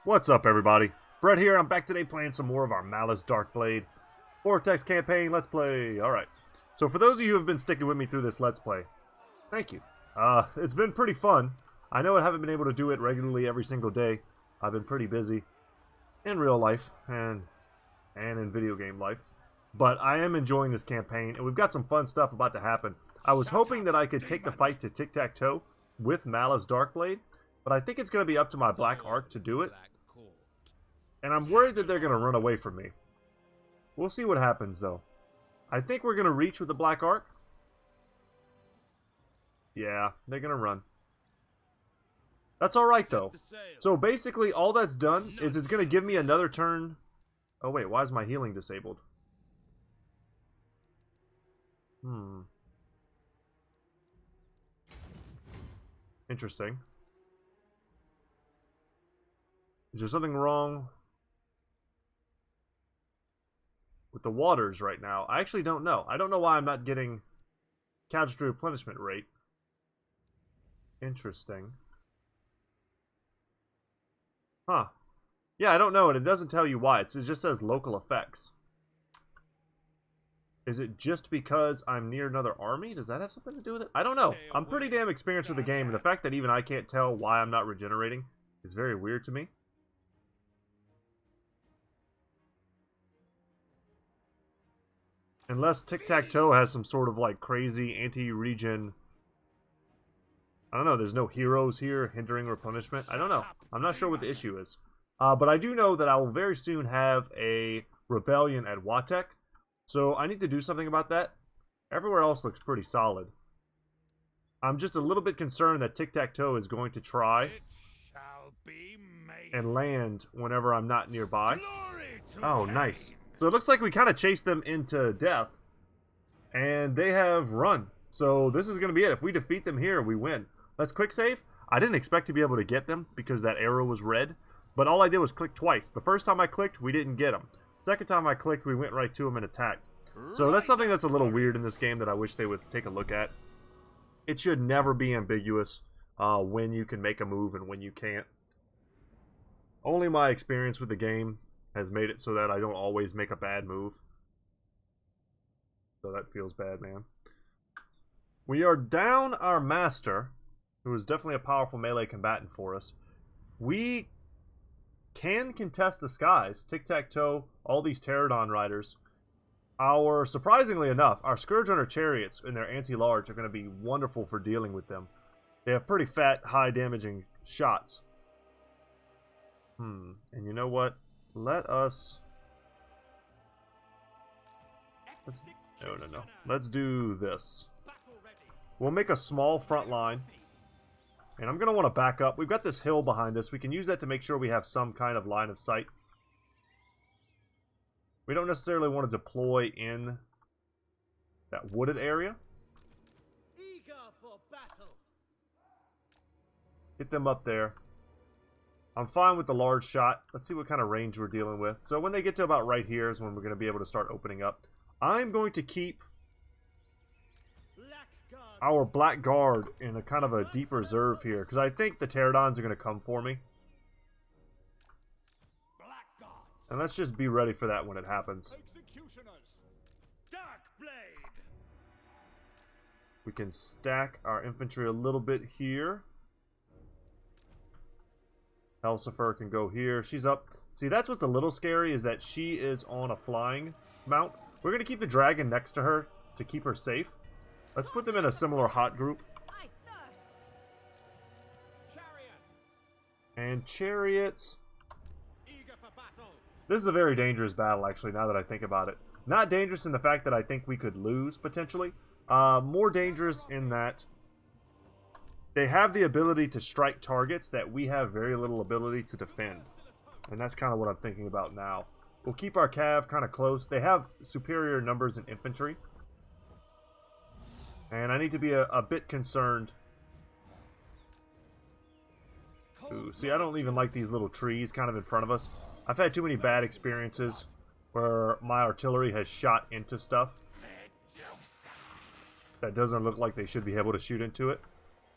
What's up, everybody? Brett here. I'm back today playing some more of our Malus Darkblade Vortex campaign. Let's play. Alright. So for those of you who have been sticking with me through this Let's Play, thank you. It's been pretty fun. I know I haven't been able to do it regularly every single day. I've been pretty busy in real life and in video game life. But I am enjoying this campaign, and we've got some fun stuff about to happen. I was hoping that I could take the fight to tic-tac-toe with Malus Darkblade, but I think it's going to be up to my Black Ark to do it. And I'm worried that they're going to run away from me. We'll see what happens, though. I think we're going to reach with the Black Ark. Yeah, they're going to run. That's alright, though. So basically, all that's done is it's going to give me another turn. Oh, wait, why is my healing disabled? Interesting. Is there something wrong with the waters right now? I actually don't know. I don't know why I'm not getting casualty replenishment rate. Interesting. Huh. Yeah, I don't know, and it doesn't tell you why. It just says local effects. Is it just because I'm near another army? Does that have something to do with it? I don't know. I'm pretty damn experienced with the game, and the fact that even I can't tell why I'm not regenerating is very weird to me. Unless tic-tac-toe has some sort of like crazy anti-regen. I don't know, there's no heroes here hindering replenishment. I don't know. I'm not sure what the issue is. But I do know that I will very soon have a rebellion at Vortex. So I need to do something about that. Everywhere else looks pretty solid. I'm just a little bit concerned that tic-tac-toe is going to try and land whenever I'm not nearby. Oh, nice. So it looks like we kind of chased them into death. And they have run. So this is going to be it. If we defeat them here, we win. Let's quick save. I didn't expect to be able to get them because that arrow was red. But all I did was click twice. The first time I clicked, we didn't get them. Second time I clicked, we went right to them and attacked. So that's something that's a little weird in this game that I wish they would take a look at. It should never be ambiguous when you can make a move and when you can't. Only my experience with the game has made it so that I don't always make a bad move. So that feels bad, man. We are down our master, who is definitely a powerful melee combatant for us. We can contest the skies. Tic-tac-toe, all these pterodon riders. Surprisingly enough, our Scourge Runner chariots and their anti-large are going to be wonderful for dealing with them. They have pretty fat, high damaging shots. And you know what? Let's no. Let's do this. We'll make a small front line. And I'm going to want to back up. We've got this hill behind us. We can use that to make sure we have some kind of line of sight. We don't necessarily want to deploy in that wooded area. Eager for battle. Get them up there. I'm fine with the large shot. Let's see what kind of range we're dealing with. So when they get to about right here is when we're going to be able to start opening up. I'm going to keep our Black Guard in a kind of a deep reserve here, because I think the pterodons are going to come for me. And let's just be ready for that when it happens. We can stack our infantry a little bit here. Helsifer can go here. She's up. See, that's what's a little scary, is that she is on a flying mount. We're going to keep the dragon next to her to keep her safe. Let's put them in a similar hot group. And chariots. This is a very dangerous battle, actually, now that I think about it. Not dangerous in the fact that I think we could lose, potentially. More dangerous in that they have the ability to strike targets that we have very little ability to defend. And that's kind of what I'm thinking about now. We'll keep our cav kind of close. They have superior numbers in infantry. And I need to be a bit concerned. Ooh, see, I don't even like these little trees kind of in front of us. I've had too many bad experiences where my artillery has shot into stuff that doesn't look like they should be able to shoot into it.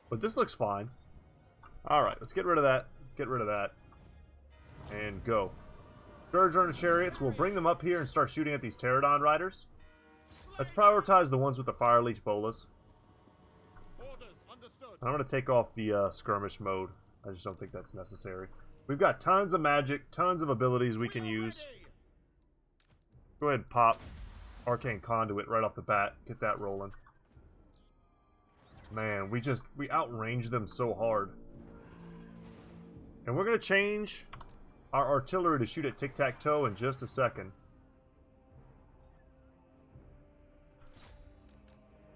But this looks fine. Alright, let's get rid of that. Get rid of that. And go. Scourge on the chariots. We'll bring them up here and start shooting at these Pterodon riders. Let's prioritize the ones with the Fire Leech bolas. I'm going to take off the skirmish mode. I just don't think that's necessary. We've got tons of magic, tons of abilities we can use. Go ahead and pop Arcane Conduit right off the bat. Get that rolling. Man, we outrange them so hard. And we're going to change our artillery to shoot at tic-tac-toe in just a second.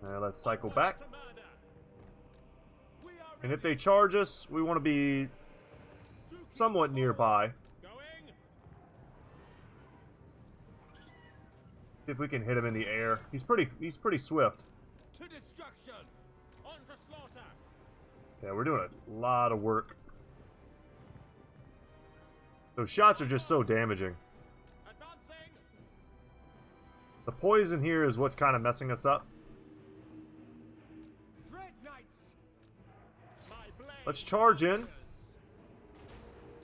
Now let's cycle back. And if they charge us, we want to be somewhat nearby. See if we can hit him in the air. He's pretty swift. To destruction. On to slaughter. Yeah, we're doing a lot of work. Those shots are just so damaging. Advancing. The poison here is what's kind of messing us up. Dread knights. My blade. Let's charge in.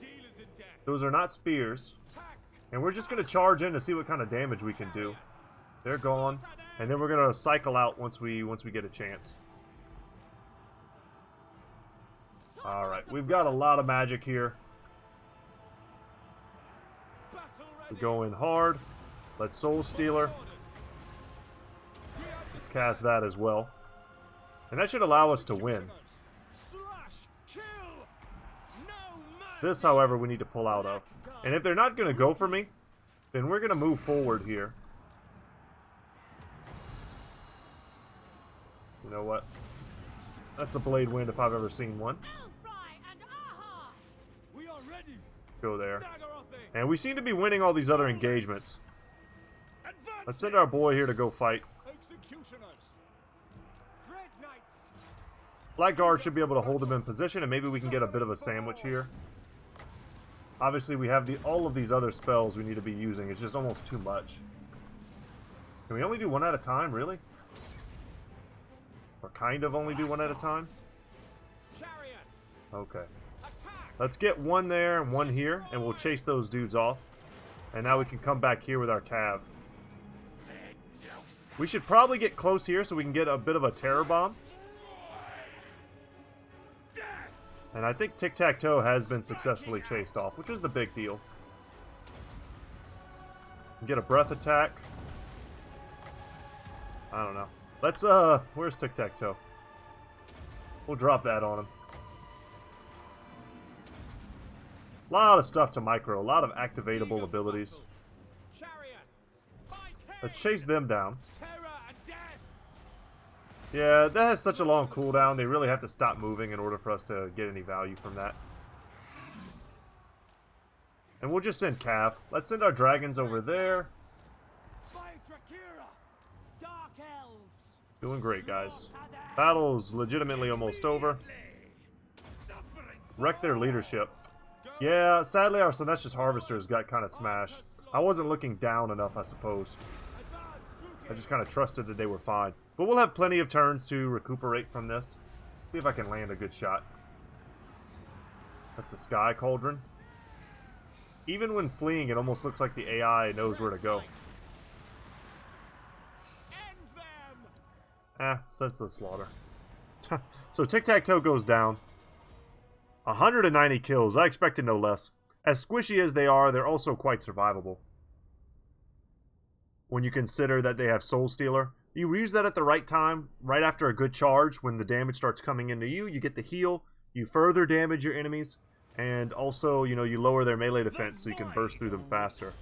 Dealers in death. Those are not spears. And we're just going to charge in to see what kind of damage we can do. They're gone. And then we're going to cycle out once we get a chance. Alright, we've got a lot of magic here. We're going hard. Let's Soul Stealer. Let's cast that as well. And that should allow us to win. This, however, we need to pull out of. And if they're not going to go for me, then we're going to move forward here. You know what? That's a blade wind if I've ever seen one. We are ready. Go there. And we seem to be winning all these other engagements. Let's send our boy here to go fight. Executioners. Dread knights. Blackguard should be able to hold him in position, and maybe we can get a bit of a sandwich here. Obviously, we have all of these other spells we need to be using. It's just almost too much. Can we only do one at a time, really? Or kind of only do one at a time? Okay. Let's get one there and one here, and we'll chase those dudes off. And now we can come back here with our cav. We should probably get close here so we can get a bit of a terror bomb. And I think tic-tac-toe has been successfully chased off, which is the big deal. Get a breath attack. I don't know. Let's, where's tic-tac-toe? We'll drop that on him. A lot of stuff to micro, a lot of activatable abilities. Let's chase them down. Yeah, that has such a long cooldown, they really have to stop moving in order for us to get any value from that. And we'll just send Cav. Let's send our dragons over there. Doing great, guys. Battle's legitimately almost over. Wreck their leadership. Yeah, sadly our Snikch's Harvesters got kind of smashed. I wasn't looking down enough, I suppose. I just kind of trusted that they were fine. But we'll have plenty of turns to recuperate from this. See if I can land a good shot. That's the Sky Cauldron. Even when fleeing, it almost looks like the AI knows where to go. Senseless slaughter. So tic-tac-toe goes down. 190 kills. I expected no less. As squishy as they are, they're also quite survivable. When you consider that they have Soul Stealer. You use that at the right time, right after a good charge, when the damage starts coming into you. You get the heal, you further damage your enemies, and also, you know, you lower their melee defense so you can burst through them faster.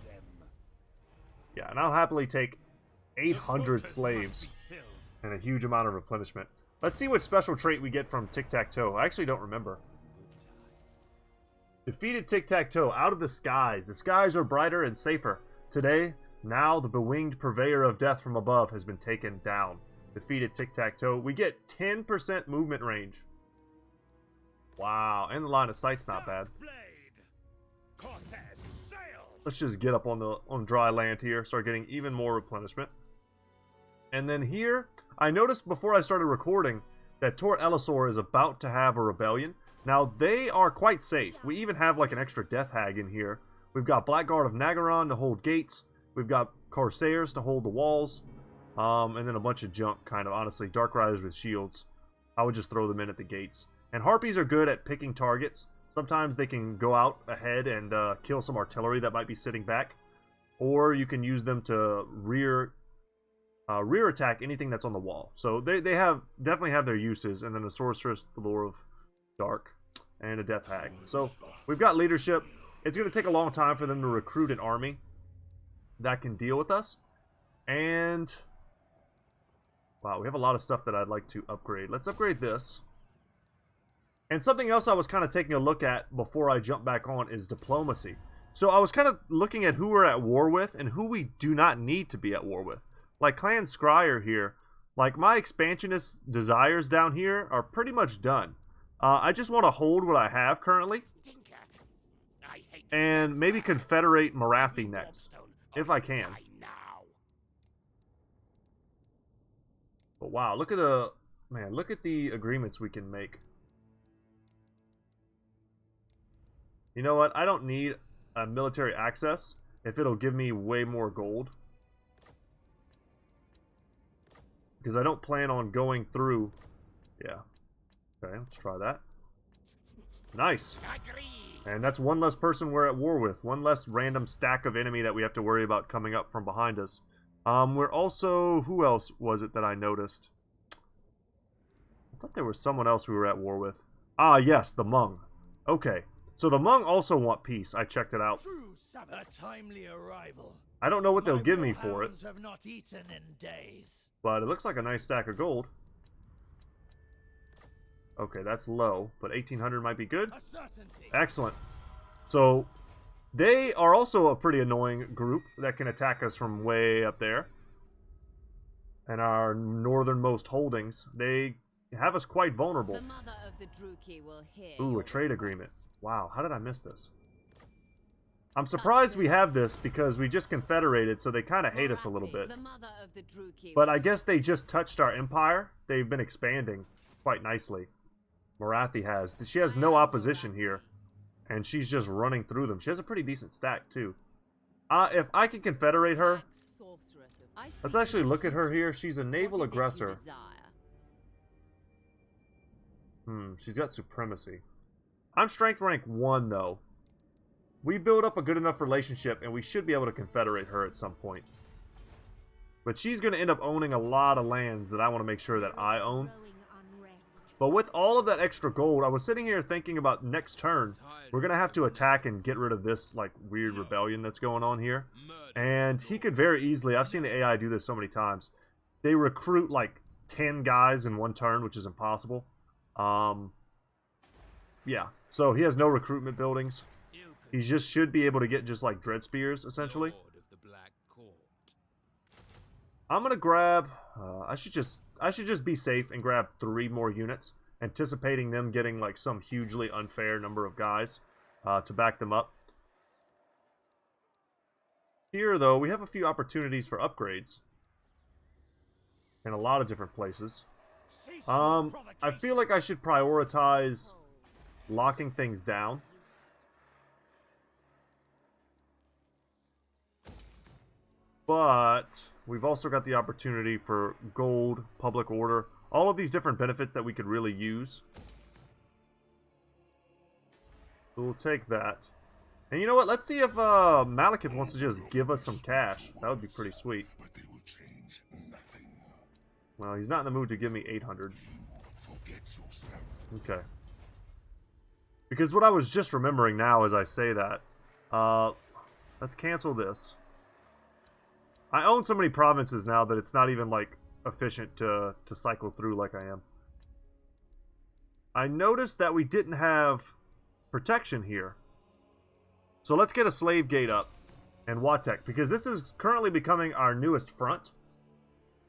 Yeah, and I'll happily take 800 slaves and a huge amount of replenishment. Let's see what special trait we get from tic-tac-toe. I actually don't remember. Defeated tic-tac-toe out of the skies. The skies are brighter and safer. Today, now the bewinged purveyor of death from above has been taken down. Defeated tic-tac-toe. We get 10% movement range. Wow, and the line of sight's not bad. Let's just get up on dry land here, start getting even more replenishment. And then here, I noticed before I started recording that Tor Elisor is about to have a rebellion. Now, they are quite safe. We even have like an extra Death Hag in here. We've got Blackguard of Nagaron to hold gates. We've got Corsairs to hold the walls. And then a bunch of junk, kind of, honestly. Dark Riders with shields. I would just throw them in at the gates. And Harpies are good at picking targets. Sometimes they can go out ahead and kill some artillery that might be sitting back. Or you can use them to rear attack anything that's on the wall. So they definitely have their uses. And then a Sorceress, the Lore of Dark, and a Death Hag. So we've got leadership. It's going to take a long time for them to recruit an army that can deal with us. And wow, we have a lot of stuff that I'd like to upgrade. Let's upgrade this. And something else I was kind of taking a look at before I jump back on is diplomacy. So I was kind of looking at who we're at war with and who we do not need to be at war with. Like Clan Scryer here, like my expansionist desires down here are pretty much done. I just want to hold what I have currently. And maybe confederate Morathi next, if I can. But wow, look at the agreements we can make. You know what? I don't need a military access if it'll give me way more gold. Because I don't plan on going through. Yeah. Okay, let's try that. Nice. And that's one less person we're at war with. One less random stack of enemy that we have to worry about coming up from behind us. We're also... Who else was it that I noticed? I thought there was someone else we were at war with. Ah, yes, the Hmong. Okay. So the Hmong also want peace. I checked it out. A timely arrival. I don't know what they'll give me for it. Have not eaten in days. But it looks like a nice stack of gold. Okay, that's low, but 1,800 might be good. Excellent. So, they are also a pretty annoying group that can attack us from way up there. And our northernmost holdings, they have us quite vulnerable. The mother of the Druki will hear Ooh, a your trade request. agreement. Wow, how did I miss this? I'm surprised we have this because we just confederated, so they kind of hate us a little bit. The mother of the Druki But will I guess they just touched our empire. They've been expanding quite nicely. Morathi has. She has no opposition here. And she's just running through them. She has a pretty decent stack, too. If I can confederate her... Let's actually look at her here. She's a naval aggressor. She's got supremacy. I'm strength rank 1, though. We build up a good enough relationship, and we should be able to confederate her at some point. But she's going to end up owning a lot of lands that I want to make sure that I own. But with all of that extra gold, I was sitting here thinking about next turn, we're going to have to attack and get rid of this like weird rebellion that's going on here. And he could very easily, I've seen the AI do this so many times, they recruit like 10 guys in one turn, which is impossible. Yeah, so he has no recruitment buildings. He just should be able to get just like Dread Spears, essentially. I'm going to grab, I should just be safe and grab 3 more units, anticipating them getting like some hugely unfair number of guys to back them up. Here, though, we have a few opportunities for upgrades in a lot of different places. I feel like I should prioritize locking things down. But we've also got the opportunity for gold, public order, all of these different benefits that we could really use. So we'll take that. And you know what? Let's see if Malekith wants to just give us some cash. That would be pretty sweet. But they will change nothing. Well, he's not in the mood to give me 800. Forget yourself. Okay. Because what I was just remembering now as I say that, let's cancel this. I own so many provinces now that it's not even, like, efficient to cycle through like I am. I noticed that we didn't have protection here. So let's get a slave gate up and Watek, because this is currently becoming our newest front.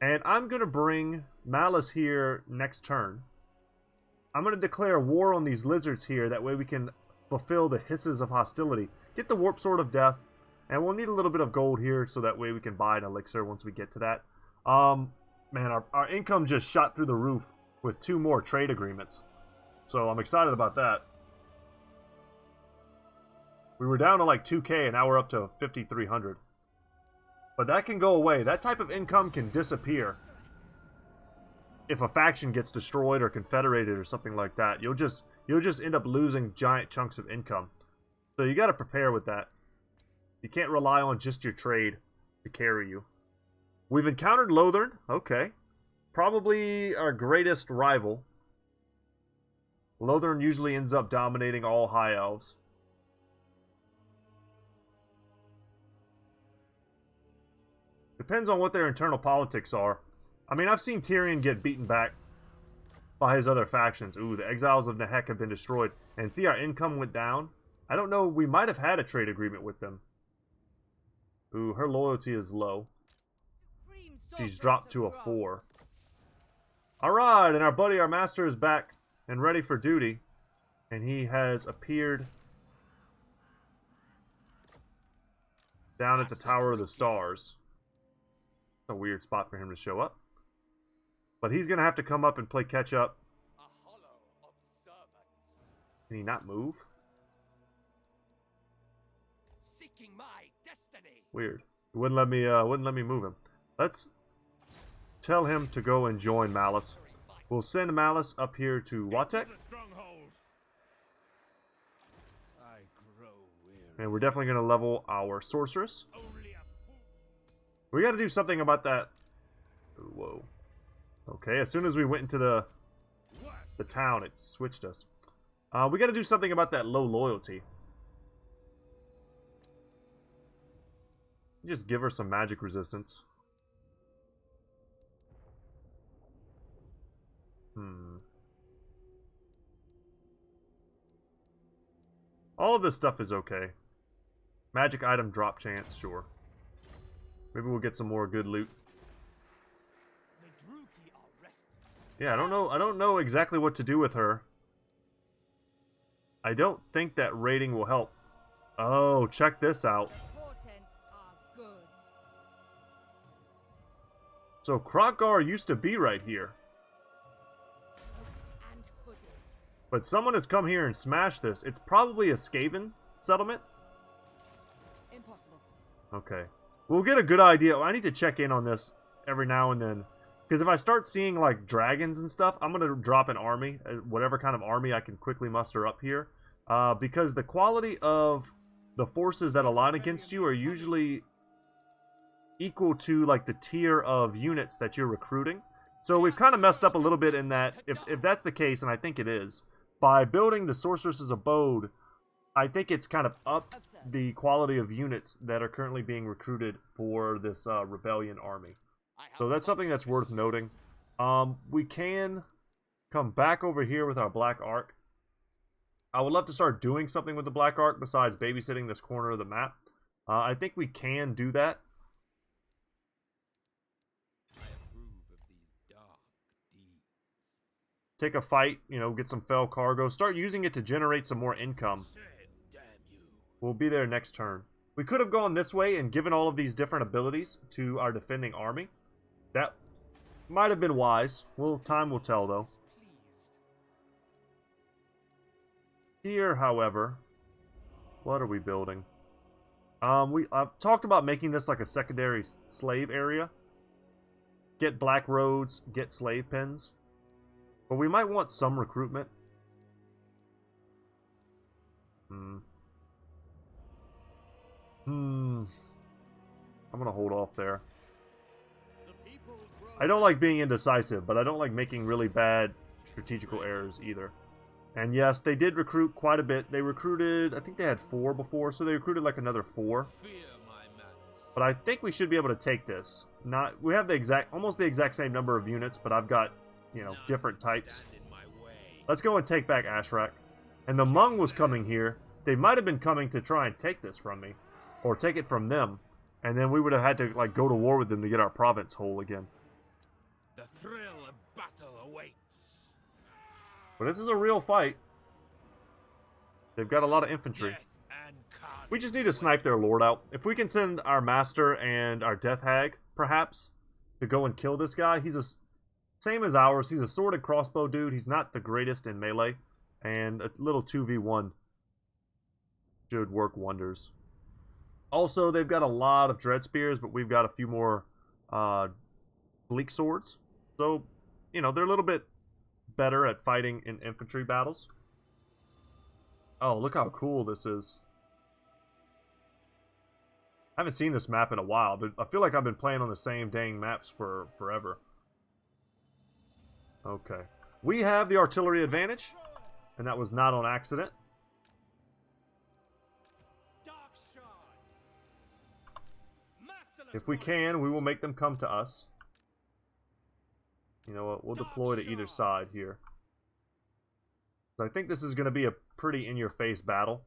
And I'm going to bring Malus here next turn. I'm going to declare war on these lizards here, that way we can fulfill the hisses of hostility. Get the Warp Sword of Death. And we'll need a little bit of gold here, so that way we can buy an elixir once we get to that. Man, our income just shot through the roof with 2 more trade agreements. So I'm excited about that. We were down to like 2K and now we're up to 5,300. But that can go away. That type of income can disappear. If a faction gets destroyed or confederated or something like that, you'll just end up losing giant chunks of income. So you got to prepare with that. You can't rely on just your trade to carry you. We've encountered Lothern. Okay. Probably our greatest rival. Lothern usually ends up dominating all high elves. Depends on what their internal politics are. I mean, I've seen Tyrion get beaten back by his other factions. Ooh, the Exiles of Nehek have been destroyed. And see, our income went down. I don't know, we might have had a trade agreement with them. Ooh, her loyalty is low. She's dropped to a 4. Alright, and our buddy, our master, is back and ready for duty. And he has appeared down at the Tower of the Stars. It's a weird spot for him to show up. But he's going to have to come up and play catch up. Can he not move? Seeking my destiny. Weird. It wouldn't let me move him. Let's tell him to go and join Malus. We'll send Malus up here to Vortex. And we're definitely going to level our sorceress. We got to do something about that. Whoa. Okay, as soon as we went into the town, it switched us. We got to do something about that low loyalty. Just give her some magic resistance. All of this stuff is okay. Magic item drop chance, sure. Maybe we'll get some more good loot. Yeah, I don't know exactly what to do with her. I don't think that raiding will help. Oh, check this out. So Krokgar used to be right here. But someone has come here and smashed this. It's probably a Skaven settlement. Impossible. Okay. We'll get a good idea. I need to check in on this every now and then. Because if I start seeing like dragons and stuff, I'm going to drop an army. Whatever kind of army I can quickly muster up here. Because the quality of the forces that align against you are usually equal to like the tier of units that you're recruiting. So we've kind of messed up a little bit in that, if that's the case, and I think it is, by building the Sorceress's Abode, I think it's kind of upped the quality of units that are currently being recruited for this rebellion army. So that's something that's worth noting. We can come back over here with our Black Ark. I would love to start doing something with the Black Ark besides babysitting this corner of the map. I think we can do that. Take a fight, you know, get some fell cargo. Start using it to generate some more income. We'll be there next turn. We could have gone this way and given all of these different abilities to our defending army. That might have been wise. Well, time will tell, though. Here, however, what are we building? I've talked about making this like a secondary slave area. Get black roads, get slave pens. But we might want some recruitment. I'm gonna hold off there. I don't like being indecisive, but I don't like making really bad strategical errors either. And yes, they did recruit quite a bit. They recruited, I think they had 4 before, so they recruited like another 4. But I think we should be able to take this. We have almost the exact same number of units, but I've got, you know, different types. Let's go and take back Ashrak. And the Hmong was coming here. They might have been coming to try and take this from me. Or take it from them. And then we would have had to like go to war with them to get our province whole again. The thrill of battle awaits. But this is a real fight. They've got a lot of infantry. We just need to snipe their lord out. If we can send our master and our death hag, perhaps, to go and kill this guy. He's a same as ours. He's a sword and crossbow dude. He's not the greatest in melee. And a little 2v1 should work wonders. Also, they've got a lot of Dread Spears, but we've got a few more Bleak Swords. So, you know, they're a little bit better at fighting in infantry battles. Oh, look how cool this is. I haven't seen this map in a while, but I feel like I've been playing on the same dang maps for forever. Okay. We have the artillery advantage, and that was not on accident. If we can, we will make them come to us. You know what? We'll deploy to either side here. So I think this is going to be a pretty in-your-face battle.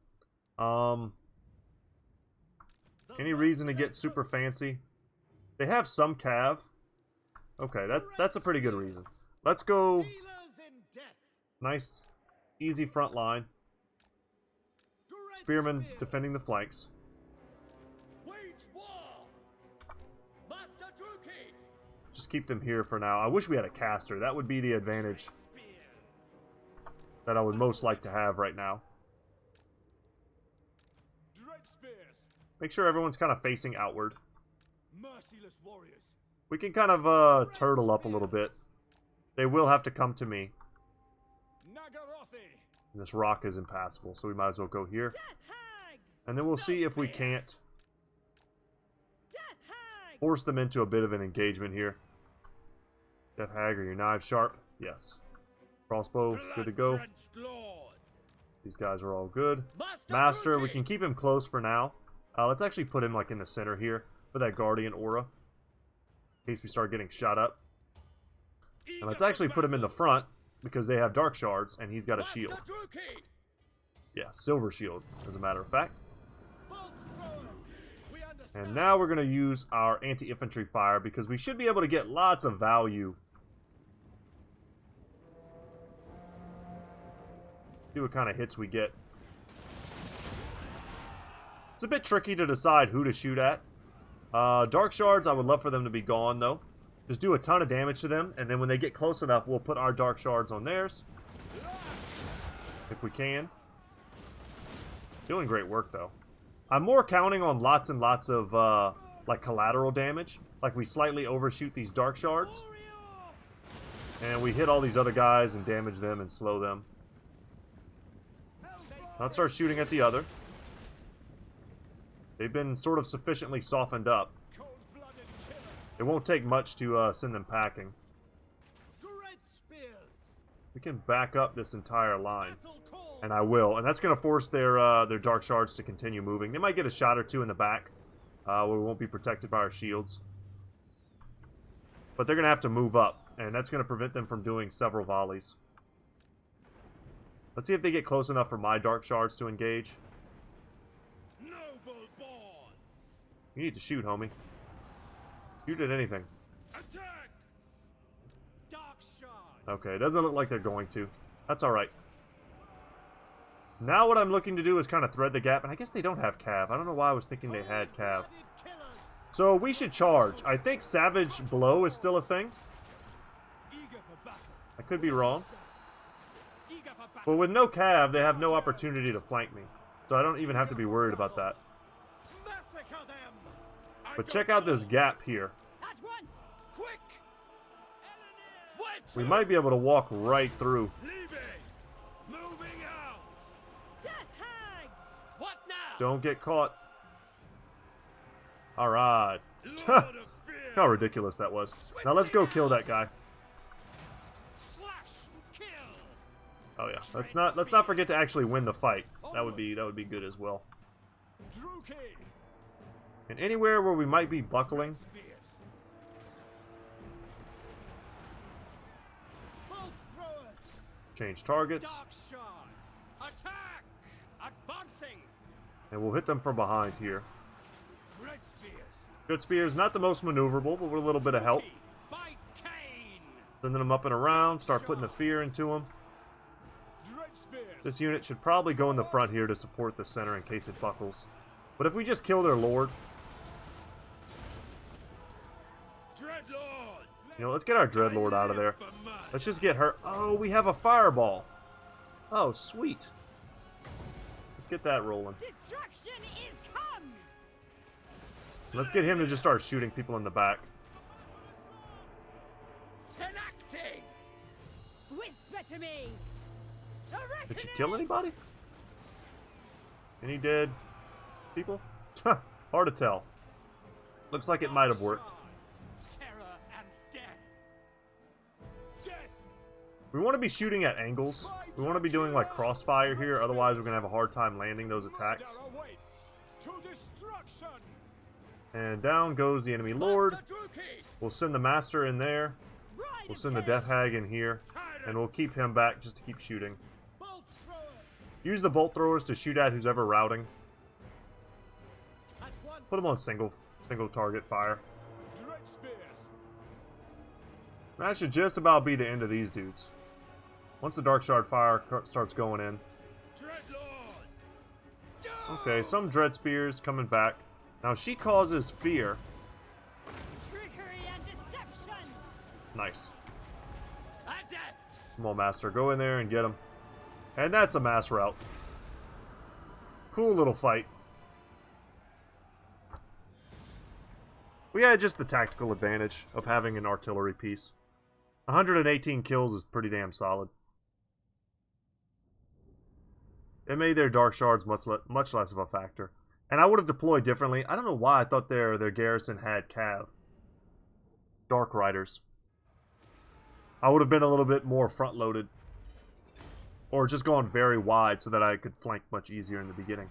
Any reason to get super fancy? They have some cav. Okay, that's a pretty good reason. Let's go. Nice, easy front line. Spearmen defending the flanks. Just keep them here for now. I wish we had a caster. That would be the advantage that I would most like to have right now. Make sure everyone's kind of facing outward. We can kind of turtle up a little bit. They will have to come to me. And this rock is impassable, so we might as well go here. And then we'll see if we can't force them into a bit of an engagement here. Death Hag, are your knives sharp? Yes. Crossbow, good to go. These guys are all good. Master, we can keep him close for now. Let's actually put him like in the center here for that Guardian aura, in case we start getting shot up. And let's actually put him in the front because they have Dark Shards and he's got a shield. Yeah, Silver Shield, as a matter of fact. And now we're going to use our anti-infantry fire because we should be able to get lots of value. See what kind of hits we get. It's a bit tricky to decide who to shoot at. Dark Shards, I would love for them to be gone, though. Just do a ton of damage to them, and then when they get close enough, we'll put our Dark Shards on theirs. If we can. Doing great work, though. I'm more counting on lots and lots of, like, collateral damage. Like, we slightly overshoot these Dark Shards. And we hit all these other guys and damage them and slow them. Let's start shooting at the other. They've been sort of sufficiently softened up. It won't take much to send them packing. We can back up this entire line. And I will. And that's going to force their Dark Shards to continue moving. They might get a shot or two in the back. Where we won't be protected by our shields. But they're going to have to move up. And that's going to prevent them from doing several volleys. Let's see if they get close enough for my Dark Shards to engage. You need to shoot, homie. Shoot at anything. Attack! Dark Shards. Okay, it doesn't look like they're going to. That's alright. Now what I'm looking to do is kind of thread the gap. And I guess they don't have cav. I don't know why I was thinking they had cav. So we should charge. I think Savage Blow is still a thing. I could be wrong. But with no cav, they have no opportunity to flank me. So I don't even have to be worried about that. But check out this gap here. Quick! We might be able to walk right through. Moving out! What now? Don't get caught. Alright. Lord of Fear! How ridiculous that was. Now let's go kill that guy. Slash and kill! Oh yeah. Let's not forget to actually win the fight. That would be good as well. And anywhere where we might be buckling. Change targets. Dark Shards! Attack! Advancing! And we'll hit them from behind here. Dread Spears! Good Spears, not the most maneuverable, but with a little bit of help. By Cain! Sending them up and around, start putting the fear into them. Dread Spears! This unit should probably go in the front here to support the center in case it buckles. But if we just kill their lord... Dreadlord! You know, let's get our Dreadlord out of there. Let's just get her... Oh, we have a fireball. Oh, sweet. Let's get that rolling. Destruction is come! Let's get him to just start shooting people in the back. Enacting! Whisper to me! The Did she reckoning! kill anybody? Any dead people? Hard to tell. Looks like it might have worked. Shards, terror and death. Death! We want to be shooting at angles. We want to be doing like crossfire here, otherwise we're going to have a hard time landing those attacks. Murder awaits to destruction! And down goes the enemy lord. Master Druki! We'll send the master in there. Bride We'll of send the chaos. death hag in here. And we'll keep him back just to keep shooting. Bolt throwers! Use the bolt throwers to shoot at who's ever routing. At once! Put them on single target fire. Dread spears! That should just about be the end of these dudes. Once the Dark Shard fire starts going in. Dreadlord! Okay, some Dread Spears coming back. Now she causes fear. Trickery and deception! Nice. Adept! Come on, Master. Go in there and get him. And that's a mass rout. Cool little fight. We had just the tactical advantage of having an artillery piece. 118 kills is pretty damn solid. It made their Dark Shards much less of a factor. And I would have deployed differently. I don't know why I thought their garrison had Cav. Dark Riders. I would have been a little bit more front-loaded. Or just gone very wide so that I could flank much easier in the beginning.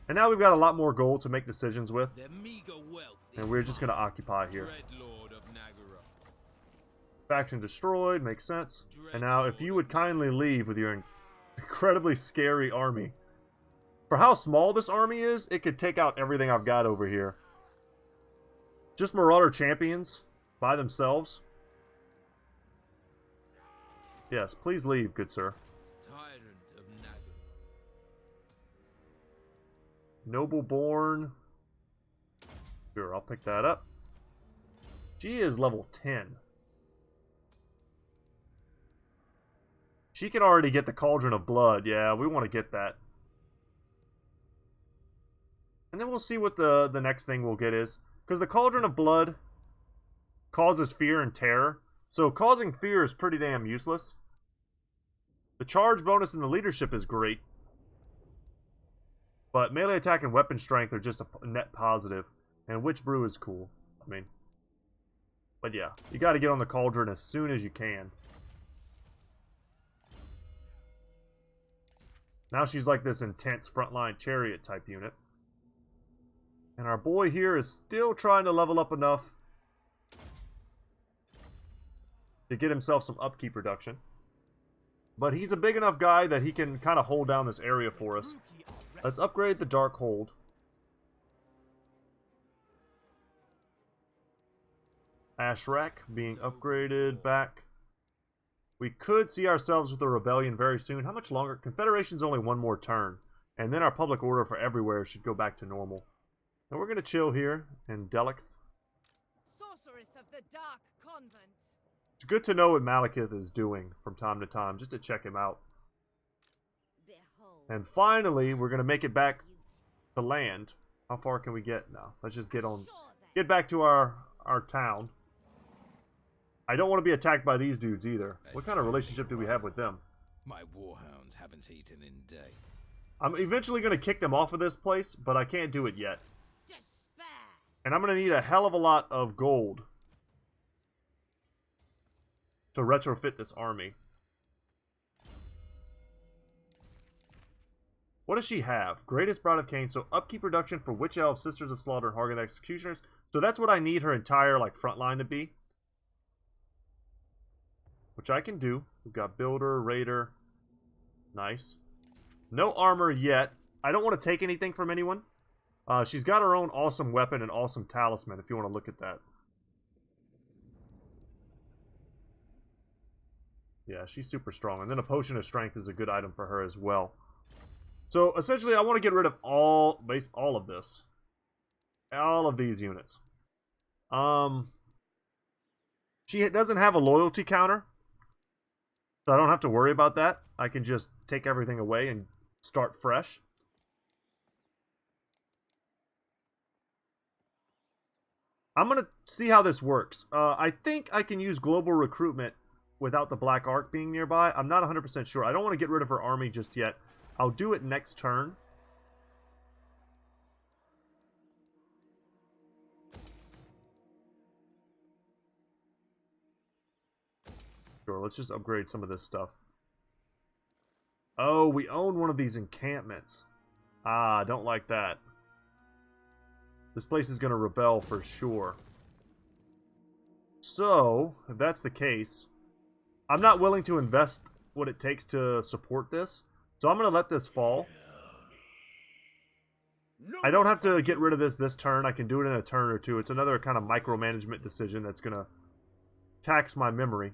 And now we've got a lot more gold to make decisions with. Their meager wealth And we're just going to occupy here. Dreadlord of Nagara. Faction destroyed, makes sense. And now if you would kindly leave with your incredibly scary army. For how small this army is, it could take out everything I've got over here. Just Marauder champions by themselves. Yes, please leave, good sir. Tyrant of Nagara. Nobleborn. Sure, I'll pick that up. She is level 10. She can already get the Cauldron of Blood. Yeah, we want to get that. And then we'll see what the next thing we'll get is. Because the Cauldron of Blood causes fear and terror. So causing fear is pretty damn useless. The charge bonus and the leadership is great. But melee attack and weapon strength are just a net positive. And Witch Brew is cool. I mean. But yeah, you got to get on the Cauldron as soon as you can. Now she's like this intense frontline chariot type unit. And our boy here is still trying to level up enough to get himself some upkeep reduction. But he's a big enough guy that he can kind of hold down this area for us. Let's upgrade the Dark Hold. Ashrak being upgraded back. We could see ourselves with a rebellion very soon. How much longer? Confederation's only one more turn. And then our public order for everywhere should go back to normal. And we're going to chill here in Delith. Sorceress of the Dark Convent. It's good to know what Malekith is doing from time to time, just to check him out. Behold. And finally, we're going to make it back to land. How far can we get now? Let's just get on. Sure then. Get back to our town. I don't want to be attacked by these dudes either. What kind of relationship do we have with them? My warhounds haven't eaten in day. I'm eventually going to kick them off of this place, but I can't do it yet. Despair. And I'm going to need a hell of a lot of gold to retrofit this army. What does she have? Greatest Bride of Cain. So upkeep reduction for Witch Elves, Sisters of Slaughter, and Hargan Executioners. So that's what I need her entire like front line to be. Which I can do. We've got Builder, Raider. Nice. No armor yet. I don't want to take anything from anyone. She's got her own awesome weapon and awesome talisman if you want to look at that. Yeah, she's super strong. And then a Potion of Strength is a good item for her as well. So essentially I want to get rid of all of this. All of these units. She doesn't have a loyalty counter. So I don't have to worry about that. I can just take everything away and start fresh. I'm going to see how this works. I think I can use global recruitment without the Black Ark being nearby. I'm not 100% sure. I don't want to get rid of her army just yet. I'll do it next turn. Sure, let's just upgrade some of this stuff. Oh, we own one of these encampments. Ah, don't like that. This place is going to rebel for sure. So, if that's the case, I'm not willing to invest what it takes to support this. So I'm going to let this fall. I don't have to get rid of this turn. I can do it in a turn or two. It's another kind of micromanagement decision that's going to tax my memory.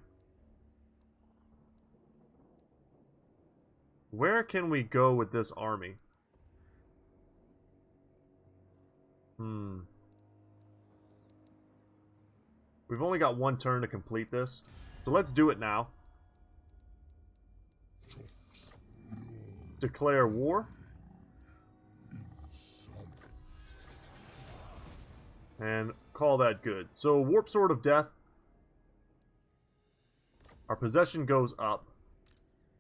Where can we go with this army? We've only got one turn to complete this. So let's do it now. Declare war. And call that good. So Warp Sword of Death. Our possession goes up.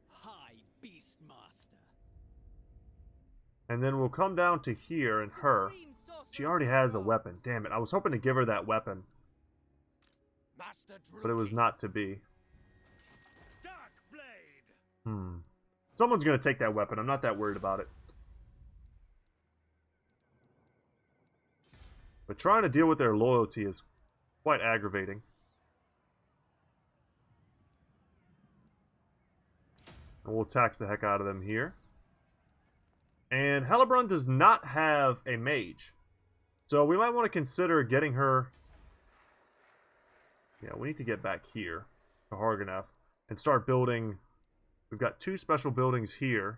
High Beastmaster. And then we'll come down to here and her. She already has a weapon. Damn it. I was hoping to give her that weapon. But it was not to be. Darkblade. Someone's going to take that weapon. I'm not that worried about it. But trying to deal with their loyalty is quite aggravating. And we'll tax the heck out of them here. And Hellebrand does not have a mage. So we might want to consider getting her... Yeah, we need to get back here to Harganeth and start building. We've got 2 special buildings here.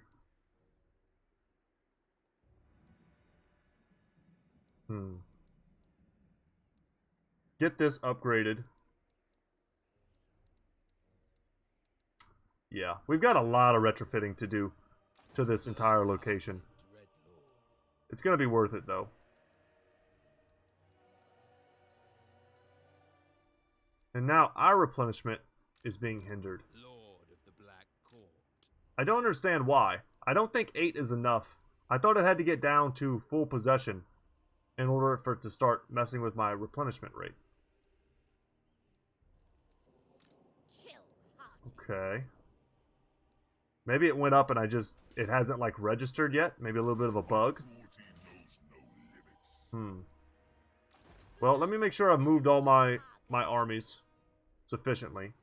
Get this upgraded. Yeah, we've got a lot of retrofitting to do to this entire location. It's going to be worth it, though. And now our replenishment is being hindered. Lord of the Black Court. I don't understand why. I don't think 8 is enough. I thought it had to get down to full possession in order for it to start messing with my replenishment rate. Okay. Maybe it went up and it hasn't like registered yet. Maybe a little bit of a bug. Well, let me make sure I've moved all my armies sufficiently.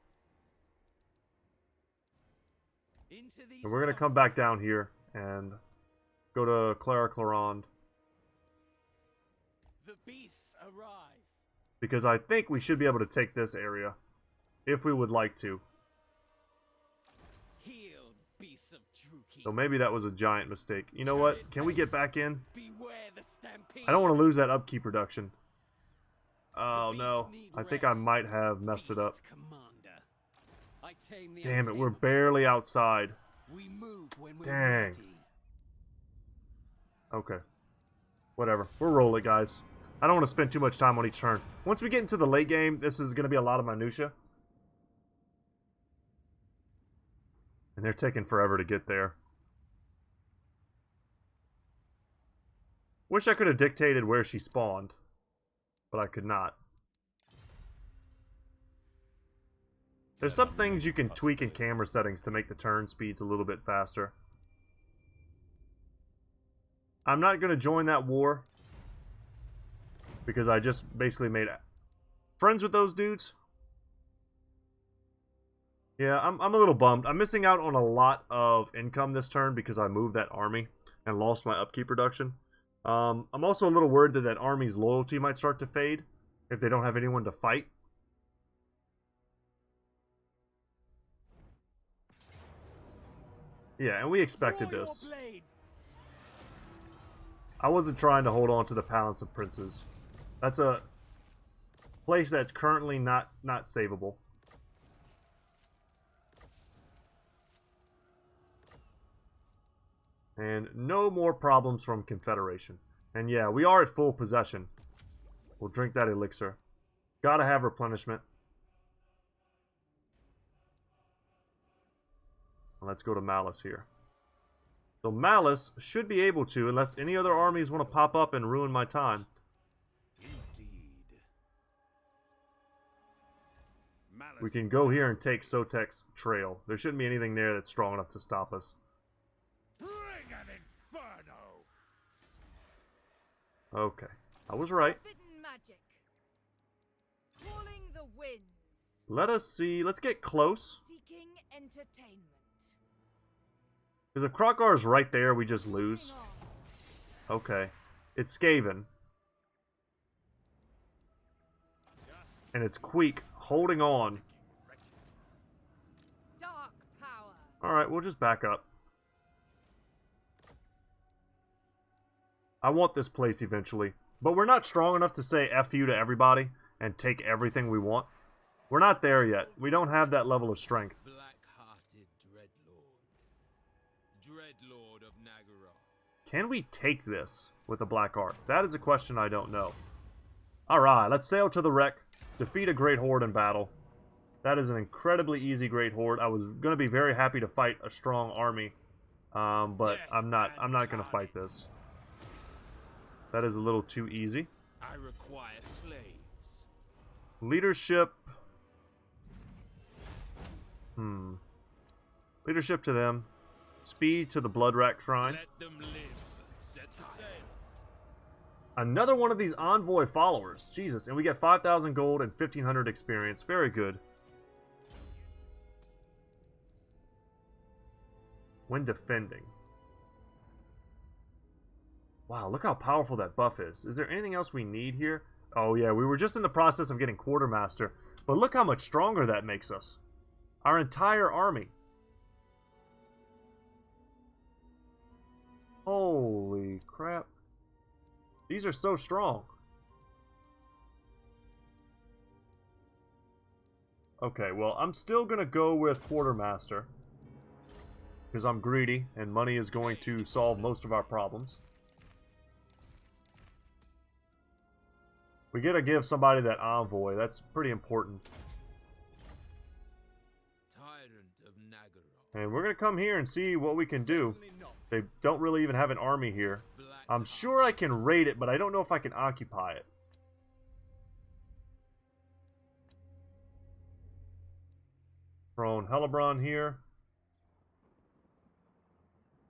And we're going to come back down here and go to Clara Clarond. The beasts arrive. Because I think we should be able to take this area if we would like to. Healed beasts of Druki. So maybe that was a giant mistake. You know what? Can we get back in? Beware the stampede. I don't want to lose that upkeep reduction. Oh no, I think I might have messed it up. Damn it, we're barely outside. We move when we're Dang. ready. Okay. Whatever. We'll roll it, guys. I don't want to spend too much time on each turn. Once we get into the late game, this is going to be a lot of minutia. And they're taking forever to get there. Wish I could have dictated where she spawned. But I could not. There's some things you can tweak in camera settings to make the turn speeds a little bit faster. I'm not going to join that war. Because I just basically made friends with those dudes. Yeah, I'm a little bummed. I'm missing out on a lot of income this turn because I moved that army and lost my upkeep reduction. I'm also a little worried that that army's loyalty might start to fade if they don't have anyone to fight. Yeah, and we expected this. I wasn't trying to hold on to the Palace of Princes. That's a place that's currently not savable. And no more problems from Confederation. And yeah, we are at full possession. We'll drink that elixir. Gotta have replenishment. Let's go to Malus here. So Malus should be able to, unless any other armies want to pop up and ruin my time. Indeed. Malus We can go here and take Sotek's trail. There shouldn't be anything there that's strong enough to stop us. Bring an inferno. Okay. I was right. Forbidden magic. Calling the winds. Let us see. Let's get close. Seeking entertainment. Because if Krokar is right there, we just lose. Moving on. Okay. It's Skaven. And it's Queek holding on. Dark power. Alright, we'll just back up. I want this place eventually. But we're not strong enough to say F you to everybody and take everything we want. We're not there yet. We don't have that level of strength. Black-hearted Dreadlord of Nagaroth. Can we take this with a Black Art? That is a question I don't know. Alright, let's sail to the wreck. Defeat a Great Horde in battle. That is an incredibly easy Great Horde. I was going to be very happy to fight a strong army. But I'm not going to fight this. That is a little too easy. I require slaves. Leadership. Leadership to them. Speed to the Bloodrack Shrine. Let them live. Set the sails. Another one of these Envoy followers. Jesus, and we get 5,000 gold and 1,500 experience. Very good. When defending. Wow, look how powerful that buff is. Is there anything else we need here? Oh yeah, we were just in the process of getting Quartermaster. But look how much stronger that makes us. Our entire army. Holy crap. These are so strong. Okay, well, I'm still going to go with Quartermaster. Because I'm greedy, and money is going to solve most of our problems. We gotta give somebody that envoy. That's pretty important. Tyrant of Nagaroth. And we're gonna come here and see what we can do. Certainly not. They don't really even have an army here. I'm sure I can raid it, but I don't know if I can occupy it. Throwing Hellebron here.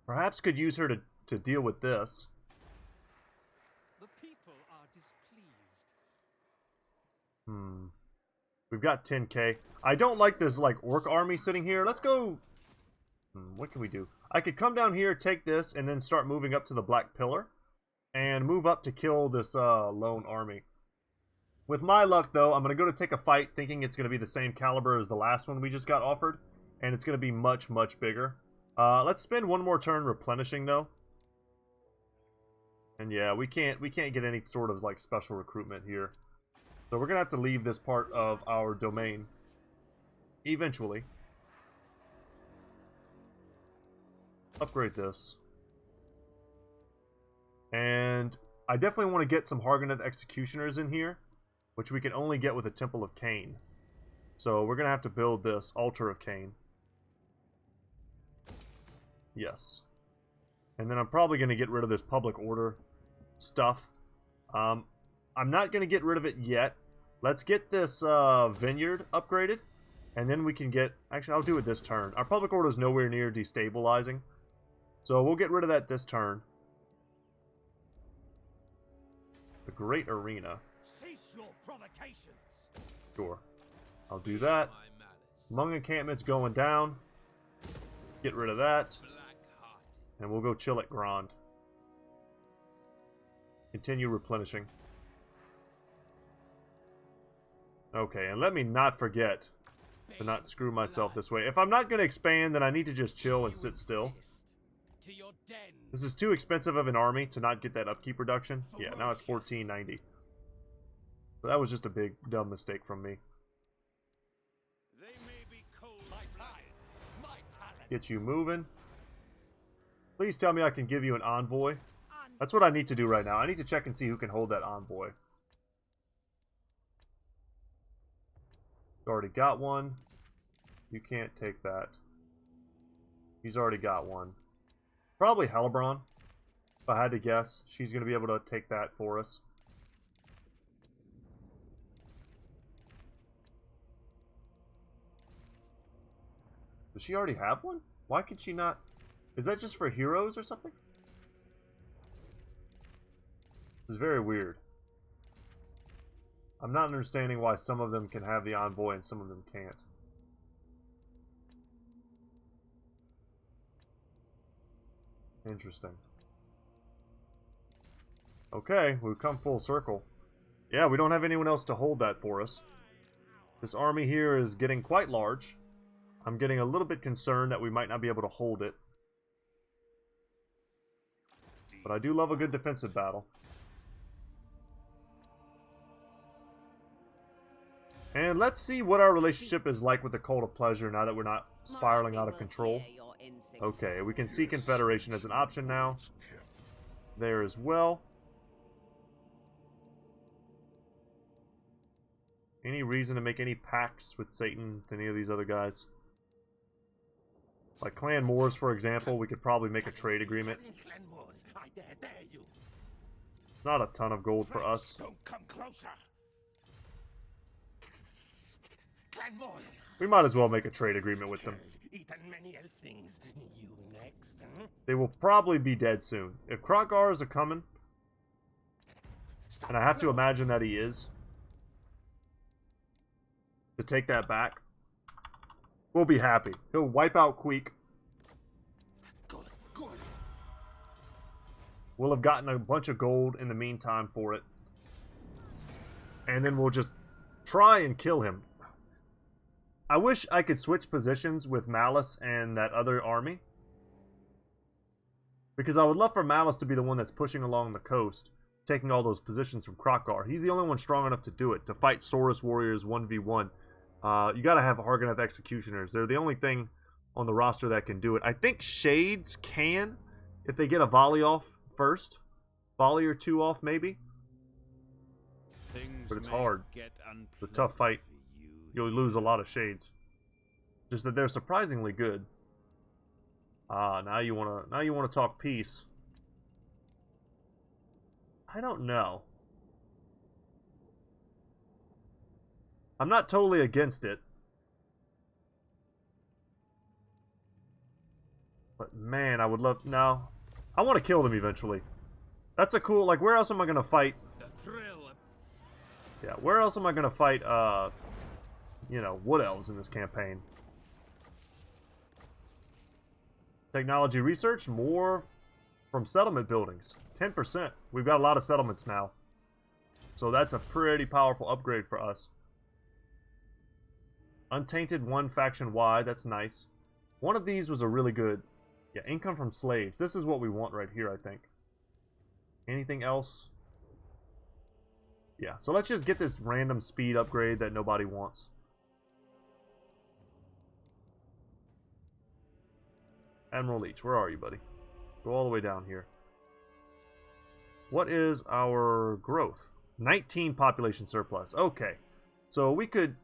Perhaps could use her to deal with this. The people are displeased. We've got 10k. I don't like this, like, orc army sitting here. Let's go... what can we do? I could come down here, take this, and then start moving up to the Black Pillar. And move up to kill this lone army. With my luck, though, I'm going to go to take a fight thinking it's going to be the same caliber as the last one we just got offered. And it's going to be much, much bigger. Let's spend one more turn replenishing, though. And yeah, we can't get any sort of, like, special recruitment here. So we're going to have to leave this part of our domain. Eventually. Upgrade this. And I definitely want to get some Hargoneth Executioners in here, which we can only get with a Temple of Cain. So we're going to have to build this Altar of Cain. Yes. And then I'm probably going to get rid of this Public Order stuff. I'm not going to get rid of it yet. Let's get this Vineyard upgraded. And then we can get... Actually, I'll do it this turn. Our Public Order is nowhere near destabilizing. So we'll get rid of that this turn. The Great Arena. Cease your provocations. Sure. I'll do that. My malice. Among encampments going down. Get rid of that. Black-hearted. And we'll go chill at Grand. Continue replenishing. Okay, and let me not forget to not screw myself this way. If I'm not going to expand, then I need to just chill and sit still. To your den. This is too expensive of an army to not get that upkeep reduction. Yeah, now it's 1490. So that was just a big, dumb mistake from me. They may be cold. My time. My talent. Get you moving. Please tell me I can give you an envoy. That's what I need to do right now. I need to check and see who can hold that envoy. Already got one. You can't take that. He's already got one. Probably Hellebrand. If I had to guess, she's going to be able to take that for us. Does she already have one? Why could she not? Is that just for heroes or something? This is very weird. I'm not understanding why some of them can have the envoy and some of them can't. Interesting. Okay, we've come full circle. Yeah, we don't have anyone else to hold that for us. This army here is getting quite large. I'm getting a little bit concerned that we might not be able to hold it. But I do love a good defensive battle. And let's see what our relationship is like with the Cult of Pleasure now that we're not spiraling out of control. Okay, we can see Confederation as an option now. There as well. Any reason to make any pacts with Satan to any of these other guys? Like Clan Moors, for example, we could probably make a trade agreement. Not a ton of gold for us. Don't come closer. We might as well make a trade agreement with them. Eaten many things. You next, huh? They will probably be dead soon. If Krogar is a-coming, and I have to imagine that he is, to take that back, we'll be happy. He'll wipe out Queek. Good, good. We'll have gotten a bunch of gold in the meantime for it. And then we'll just try and kill him. I wish I could switch positions with Malus and that other army. Because I would love for Malus to be the one that's pushing along the coast, taking all those positions from Krogar. He's the only one strong enough to do it, to fight Saurus warriors 1v1. You gotta have Harganeth Executioners. They're the only thing on the roster that can do it. I think Shades can, if they get a volley off first. Volley or two off, maybe. But it's hard. It's a tough fight. You'll lose a lot of Shades. Just that they're surprisingly good. Now you wanna talk peace. I don't know. I'm not totally against it. But man, I would love... No. I want to kill them eventually. That's a cool... Like, where else am I going to fight? The thrill. Yeah, where else am I going to fight, you know, wood elves in this campaign? Technology research, more from settlement buildings. 10%. We've got a lot of settlements now. So that's a pretty powerful upgrade for us. Untainted one faction wide, that's nice. One of these was a really good... Yeah, income from slaves. This is what we want right here, I think. Anything else? Yeah, so let's just get this random speed upgrade that nobody wants. Admiral Leech, where are you, buddy? Go all the way down here. What is our growth? 19 population surplus. Okay. So we could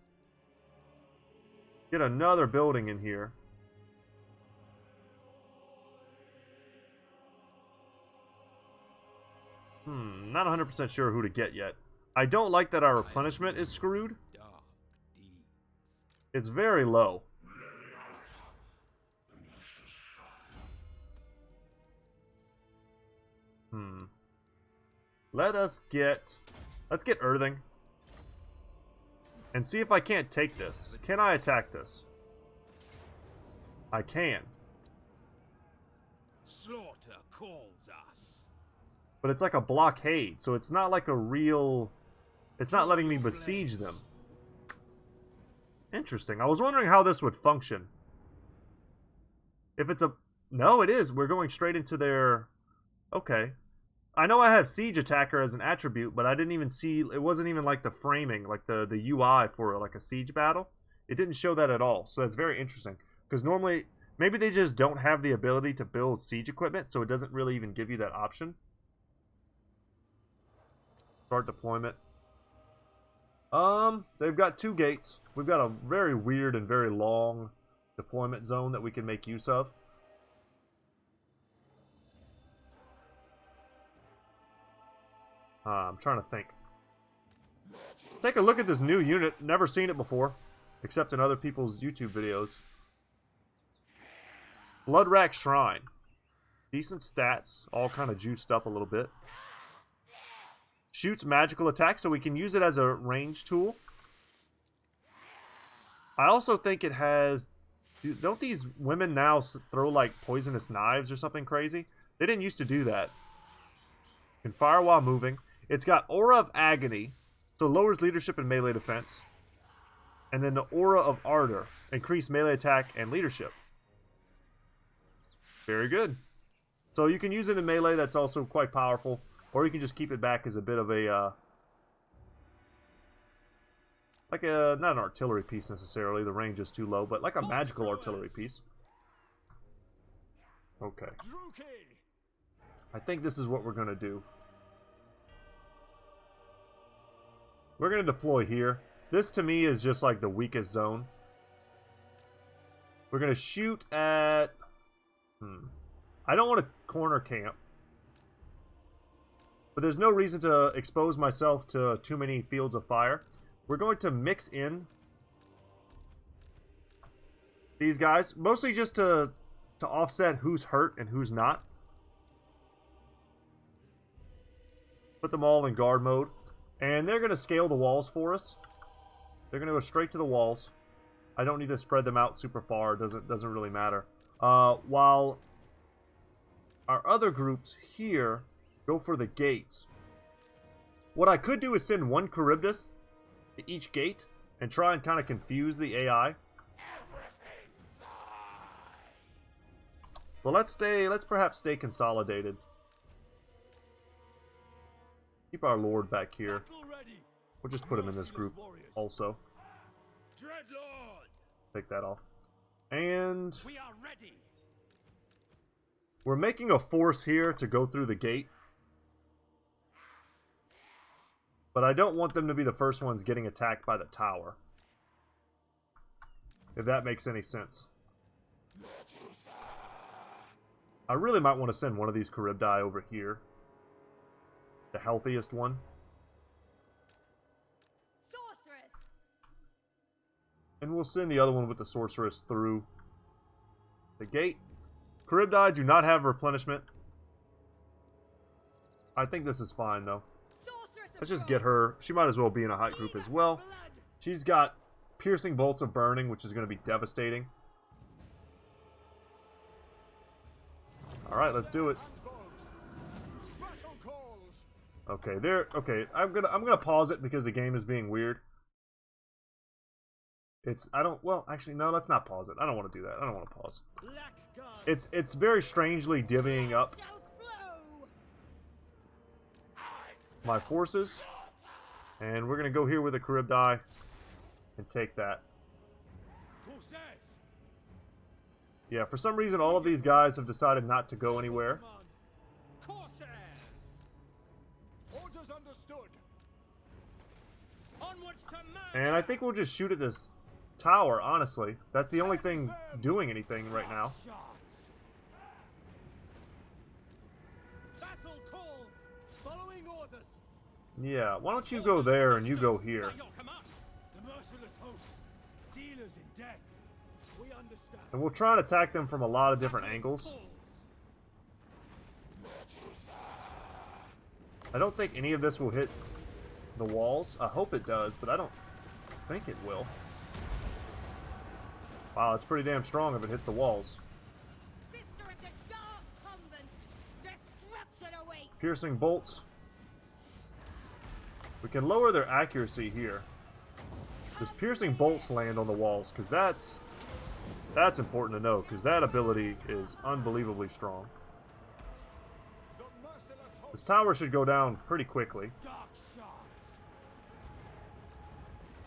get another building in here. Not 100% sure who to get yet. I don't like that our replenishment is screwed. Dark deeds. It's very low. Let's get Earthing. And see if I can't take this. Can I attack this? I can. Slaughter calls us. But it's like a blockade, so it's not like a real... It's not letting me besiege them. Interesting. I was wondering how this would function. If it's a... No, it is. We're going straight into their... Okay. I know I have Siege Attacker as an attribute, but I didn't even see... It wasn't even like the framing, like the UI for like a siege battle. It didn't show that at all, so that's very interesting. Because normally... Maybe they just don't have the ability to build siege equipment, so it doesn't really even give you that option. Start deployment. They've got 2 gates. We've got a very weird and very long deployment zone that we can make use of. I'm trying to think. Take a look at this new unit. Never seen it before, except in other people's YouTube videos. Bloodrack Shrine. Decent stats, all kind of juiced up a little bit. Shoots magical attacks, so we can use it as a range tool. I also think it has... Don't these women now throw like poisonous knives or something crazy? They didn't used to do that. Can fire while moving. It's got Aura of Agony, so lowers leadership and melee defense. And then the Aura of Ardor, increase melee attack and leadership. Very good. So you can use it in melee, that's also quite powerful. Or you can just keep it back as a bit of a, like a, not an artillery piece necessarily, the range is too low, but like a magical artillery piece. Okay. I think this is what we're going to do. We're going to deploy here. This to me is just like the weakest zone. We're going to shoot at... I don't want to corner camp. But there's no reason to expose myself to too many fields of fire. We're going to mix in these guys. Mostly just to offset who's hurt and who's not. Put them all in guard mode. And they're going to scale the walls for us. They're going to go straight to the walls. I don't need to spread them out super far. It doesn't really matter. While our other groups here go for the gates. What I could do is send 1 Charybdis to each gate and try and kind of confuse the AI. Well, let's perhaps stay consolidated. Keep our Lord back here. We'll just put him in this group also. Take that off. And We are ready. we're making a force here to go through the gate. But I don't want them to be the first ones getting attacked by the tower. If that makes any sense. I really might want to send one of these Charybdii over here. The healthiest one. Sorceress! And we'll send the other one with the sorceress through the gate. Charybdii do not have replenishment. I think this is fine though. Let's just get her. She might as well be in a hot group as well. She's got piercing bolts of burning, which is going to be devastating. Alright, let's do it. Okay, there. Okay, I'm gonna pause it because the game is being weird. Well, actually, no, let's not pause it. I don't want to do that. I don't want to pause. It's very strangely divvying up my forces. And we're gonna go here with a Charybdii and take that. Yeah, for some reason all of these guys have decided not to go anywhere. Orders understood. Onwards to And I think we'll just shoot at this tower, honestly. That's the only thing doing anything right now. Battle calls. Following orders. Yeah, why don't you go there and you go here? By your command. The merciless host. Dealers in death. We understand. And we'll try and attack them from a lot of different angles. I don't think any of this will hit the walls. I hope it does, but I don't think it will. Wow, it's pretty damn strong if it hits the walls. Sister of the Dark Convent! Destruction awaits! Piercing bolts. We can lower their accuracy here. Does piercing bolts land on the walls? Because that's important to know, because that ability is unbelievably strong. This tower should go down pretty quickly. Dark shards.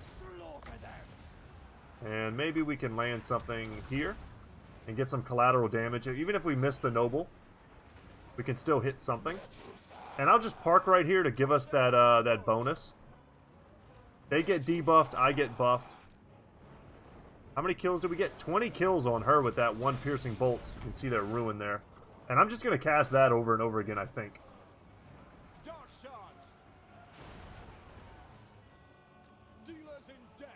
Slaughter them. And maybe we can land something here. and get some collateral damage. Even if we miss the noble, we can still hit something. And I'll just park right here to give us that that bonus. They get debuffed, I get buffed. How many kills did we get? 20 kills on her with that one piercing bolts. You can see that ruin there. And I'm just going to cast that over and over again, I think. Dark shards. Dealers in death.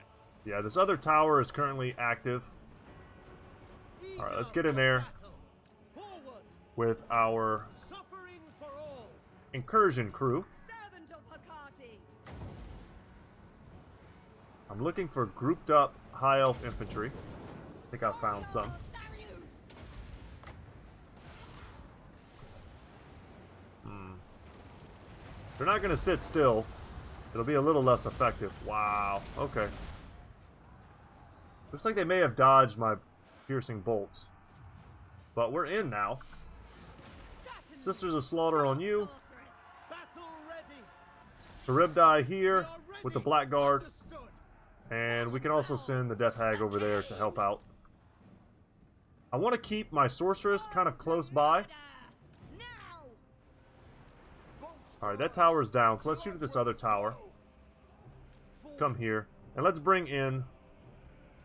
Yeah, this other tower is currently active. Alright, let's get in there Forward. with our Suffering for all. incursion crew. Servant of Hecate. I'm looking for grouped up high elf infantry. I think I found some. They're not going to sit still. It'll be a little less effective. Wow. Okay. Looks like they may have dodged my piercing bolts. But we're in now. Sisters of Slaughter on you. Battle ready. Charybdis here We are ready. with the Blackguard. Understood. And we can also send the Death Hag over there to help out. I want to keep my Sorceress kind of close by. Alright, that tower is down, so let's shoot at this other tower. Come here. And let's bring in...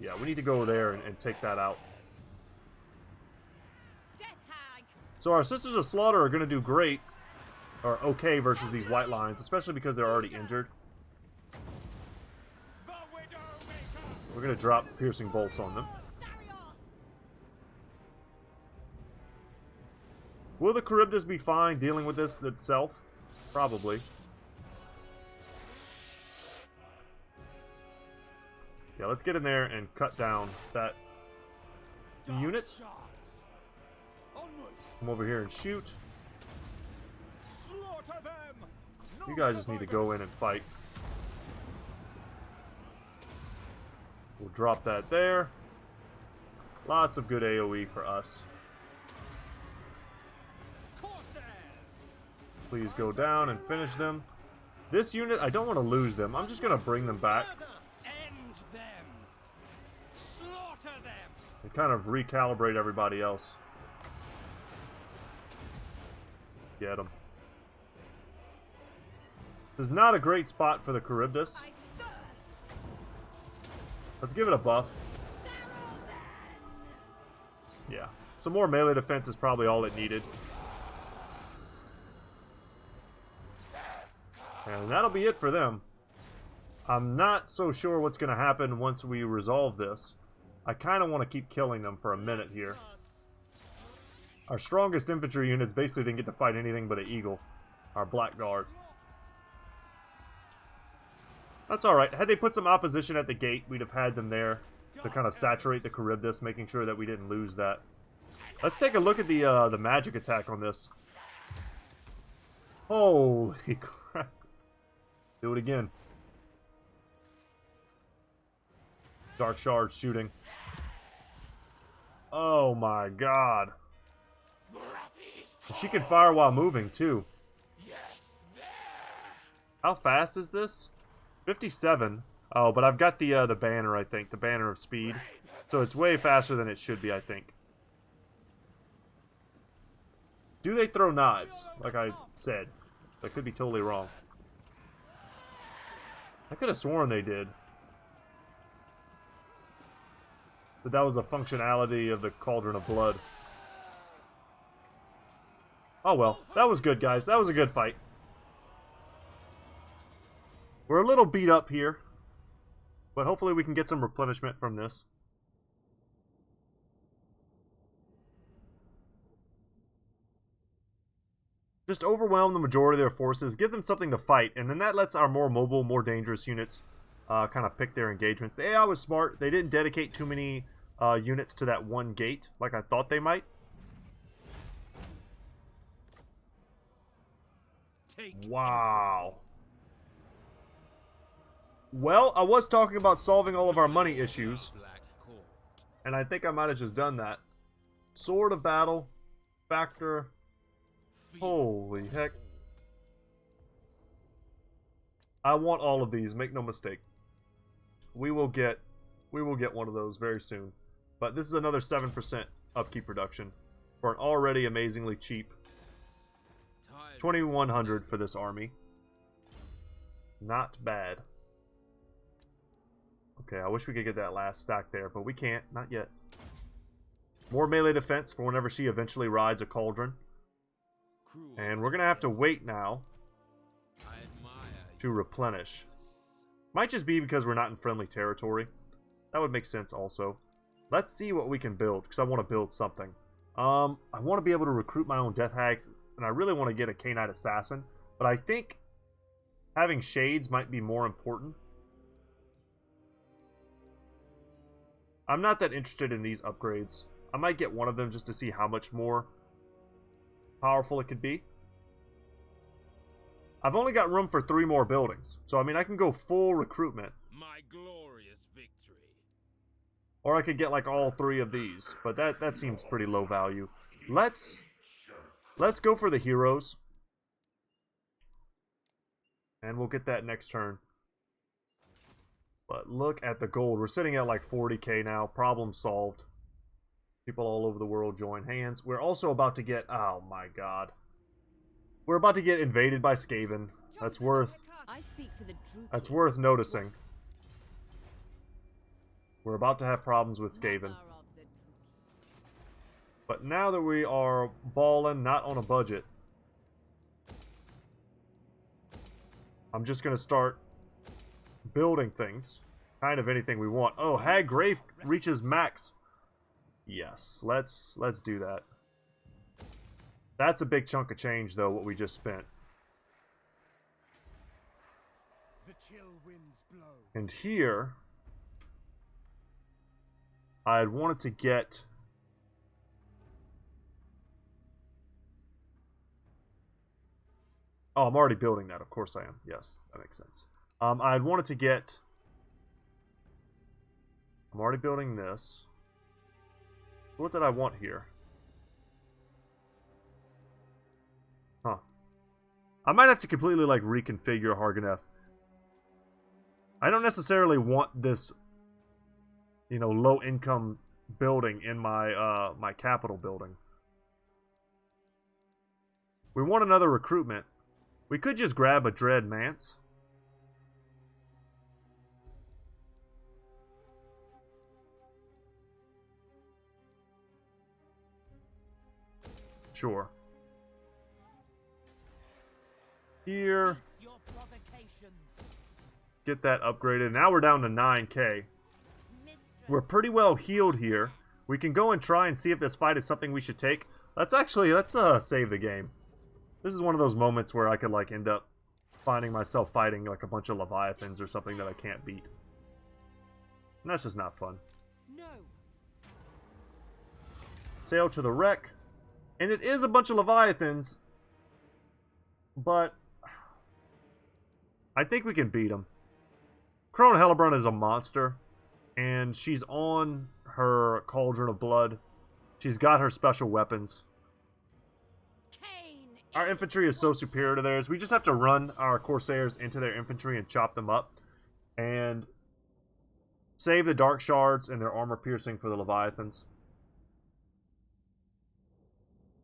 Yeah, we need to go there and take that out. So our Sisters of Slaughter are going to do great. Or okay versus these white lines, especially because they're already injured. We're going to drop piercing bolts on them. Will the Charybdis be fine dealing with this itself? Probably. Yeah, let's get in there and cut down that unit. Come over here and shoot. Slaughter them. No You guys just need to go in and fight. We'll drop that there. Lots of good AoE for us. Please go down and finish them. This unit, I don't want to lose them. I'm just going to bring them back End them. Slaughter them. and kind of recalibrate everybody else. Get them. This is not a great spot for the Charybdis. Let's give it a buff. Yeah. Some more melee defense is probably all it needed. And that'll be it for them. I'm not so sure what's going to happen once we resolve this. I kind of want to keep killing them for a minute here. Our strongest infantry units basically didn't get to fight anything but an eagle. Our Blackguard. That's alright. Had they put some opposition at the gate, we'd have had them there to kind of saturate the Charybdis, making sure that we didn't lose that. Let's take a look at the magic attack on this. Holy crap. Do it again. Dark Shard shooting. Oh my god. She can fire while moving too. How fast is this? 57. Oh, but I've got the banner, I think. The banner of speed. So it's way faster than it should be, I think. Do they throw knives? Like I said. I could be totally wrong. I could have sworn they did. But that was a functionality of the Cauldron of Blood. Oh well, that was good, guys. That was a good fight. We're a little beat up here, but hopefully we can get some replenishment from this. Just overwhelm the majority of their forces, give them something to fight, and then that lets our more mobile, more dangerous units kind of pick their engagements. The AI was smart. They didn't dedicate too many units to that one gate like I thought they might. Wow. Well, I was talking about solving all of our money issues, and I think I might have just done that. Sword of Battle, Factor. Holy heck. I want all of these, make no mistake. We will get one of those very soon. But this is another 7%. upkeep production for an already amazingly cheap 2,100 for this army. Not bad. Okay, I wish we could get that last stack there, but we can't. Not yet. More melee defense for whenever she eventually rides a cauldron. And we're going to have to wait now to replenish. Might just be because we're not in friendly territory. That would make sense also. Let's see what we can build, because I want to build something. I want to be able to recruit my own Death Hags, and I really want to get a K-Knight Assassin. But I think having Shades might be more important. I'm not that interested in these upgrades. I might get one of them just to see how much more powerful it could be. I've only got room for 3 more buildings. So, I mean, I can go full recruitment. My glorious victory. Or I could get, like, all 3 of these. But that seems pretty low value. Let's go for the heroes. And we'll get that next turn. But look at the gold. We're sitting at, like, 40k now. Problem solved. People all over the world join hands. We're also about to get... Oh, my God. We're about to get invaded by Skaven. That's worth noticing. We're about to have problems with Skaven. But now that we are balling, not on a budget, I'm just going to start building things. Kind of anything we want. Oh, Hag Grave reaches max. Yes, let's do that. That's a big chunk of change, though, what we just spent. The chill winds blow. And here, I had wanted to get... Oh, I'm already building that. Of course I am. Yes, that makes sense. I had wanted to get... I'm already building this. What did I want here? Huh. I might have to completely, like, reconfigure Harganeth. I don't necessarily want this, you know, low-income building in my, my capital building. We want another recruitment. We could just grab a Dread Mance. Sure. Here. Get that upgraded. Now we're down to 9k. We're pretty well healed here. We can go and try and see if this fight is something we should take. Let's save the game. This is one of those moments where I could, like, end up finding myself fighting, like, a bunch of Leviathans or something that I can't beat. And that's just not fun. No. Sail to the wreck. And it is a bunch of Leviathans. But I think we can beat them. Crone Hellebrun is a monster. And she's on her Cauldron of Blood. She's got her special weapons. Our infantry is so superior to theirs. We just have to run our Corsairs into their infantry and chop them up. And save the Dark Shards and their armor piercing for the Leviathans.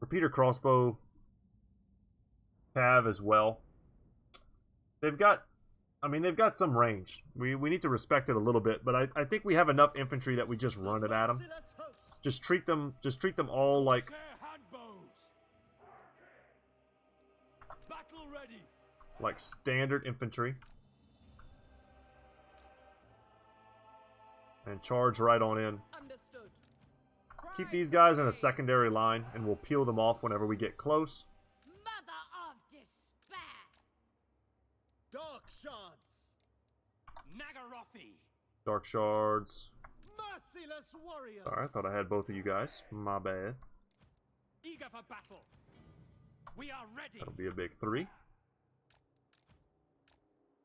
Repeater crossbow have as well. They've got, I mean, they've got some range. We need to respect it a little bit, but I think we have enough infantry that we just run it at them. Just treat them all like standard infantry. And charge right on in. Keep these guys in a secondary line, and we'll peel them off whenever we get close. Mother of despair. Dark shards. Nagarothi. Dark shards. Merciless warriors. Sorry, I thought I had both of you guys. My bad. Eager for battle. We are ready. That'll be a big 3.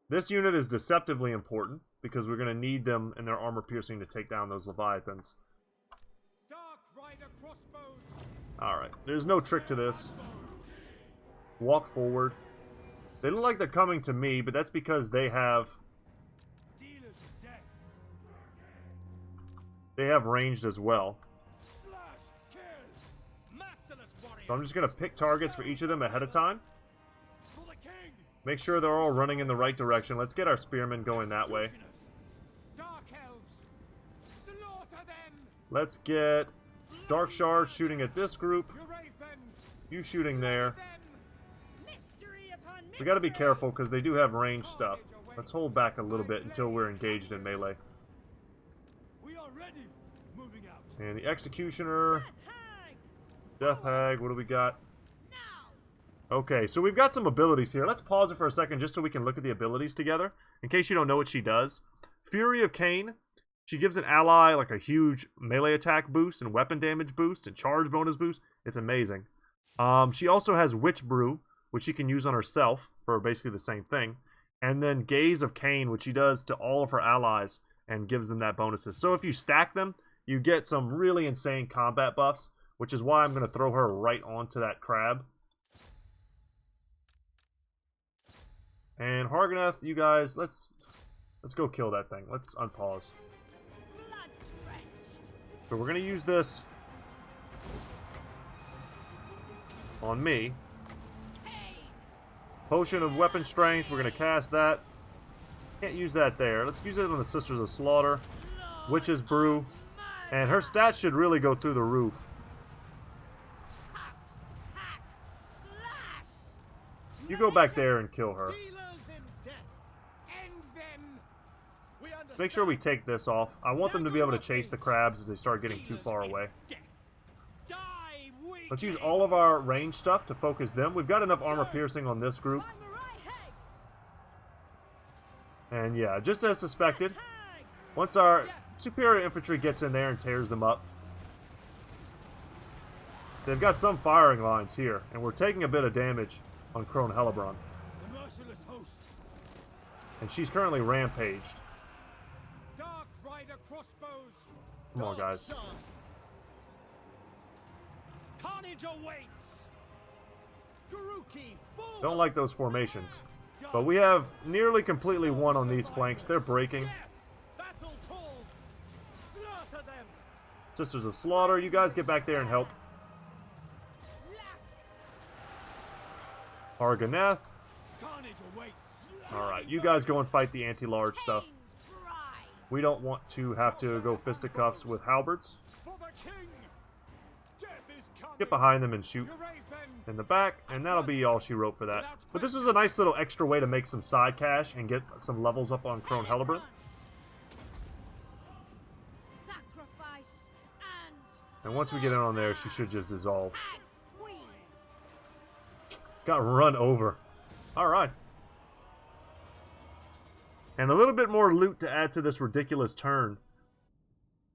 This unit is deceptively important, because we're going to need them and their armor piercing to take down those Leviathans. Dark Rider crossbows. Alright, there's no trick to this. Walk forward. They look like they're coming to me, but that's because they have... Dealers of death. They have ranged as well. Slash, kill. So I'm just going to pick targets for each of them ahead of time. For the king! Make sure they're all running in the right direction. Let's get our spearmen going that way. Dark elves! Slaughter them! Let's get Dark Shard shooting at this group. Urafen! You shooting there. Them! Mystery upon mystery. We got to be careful because they do have ranged stuff. Let's hold back a little bit until we're engaged in melee. We are ready! Moving out! And the Executioner, Hag. Death Hag, what do we got? Now. Okay, so we've got some abilities here. Let's pause it for a second just so we can look at the abilities together. In case you don't know what she does. Fury of Cain. She gives an ally like a huge melee attack boost and weapon damage boost and charge bonus boost. It's amazing. She also has Witch Brew, which she can use on herself for basically the same thing. And then Gaze of Cain, which she does to all of her allies and gives them that bonuses. So if you stack them, you get some really insane combat buffs, which is why I'm going to throw her right onto that crab. And Harganeth, you guys, let's go kill that thing. Let's unpause. Blood drenched. So we're going to use this on me. Pain. Potion of Weapon Strength, we're going to cast that. Can't use that there. Let's use it on the Sisters of Slaughter. Witch's Brew. And her stats should really go through the roof. Cut. Hack. Slash. You go back there and kill her. Dealers in death! End them! We understand. Make sure we take this off. I want them to be able to chase the crabs as they start getting too far away. Death. Die weak! Let's use all of our range stuff to focus them. We've got enough armor piercing on this group. I'm right hag. And yeah, just as suspected, Hag. once our superior infantry gets in there and tears them up, they've got some firing lines here, and we're taking a bit of damage on Crone Hellebron. The merciless host! And she's currently rampaged. Dark Rider crossbows! Come on, guys. Carnage awaits! Daruki, forward! Don't like those formations. But we have nearly completely won on these flanks. They're breaking. Death! Battle calls! Slaughter them! Sisters of Slaughter, you guys get back there and help. Harganeth. Carnage awaits! Alright, you guys go and fight the anti-large stuff. Pain's bride. We don't want to have to go fisticuffs with halberds. For the king! Death is coming! Get behind them and shoot Urafen! in the back, and that'll be all she wrote for that. But this was a nice little extra way to make some side cash and get some levels up on Crone Hellebron. Sacrifice and And once we get in on there, she should just dissolve. hag queen. Got run over. Alright. And a little bit more loot to add to this ridiculous turn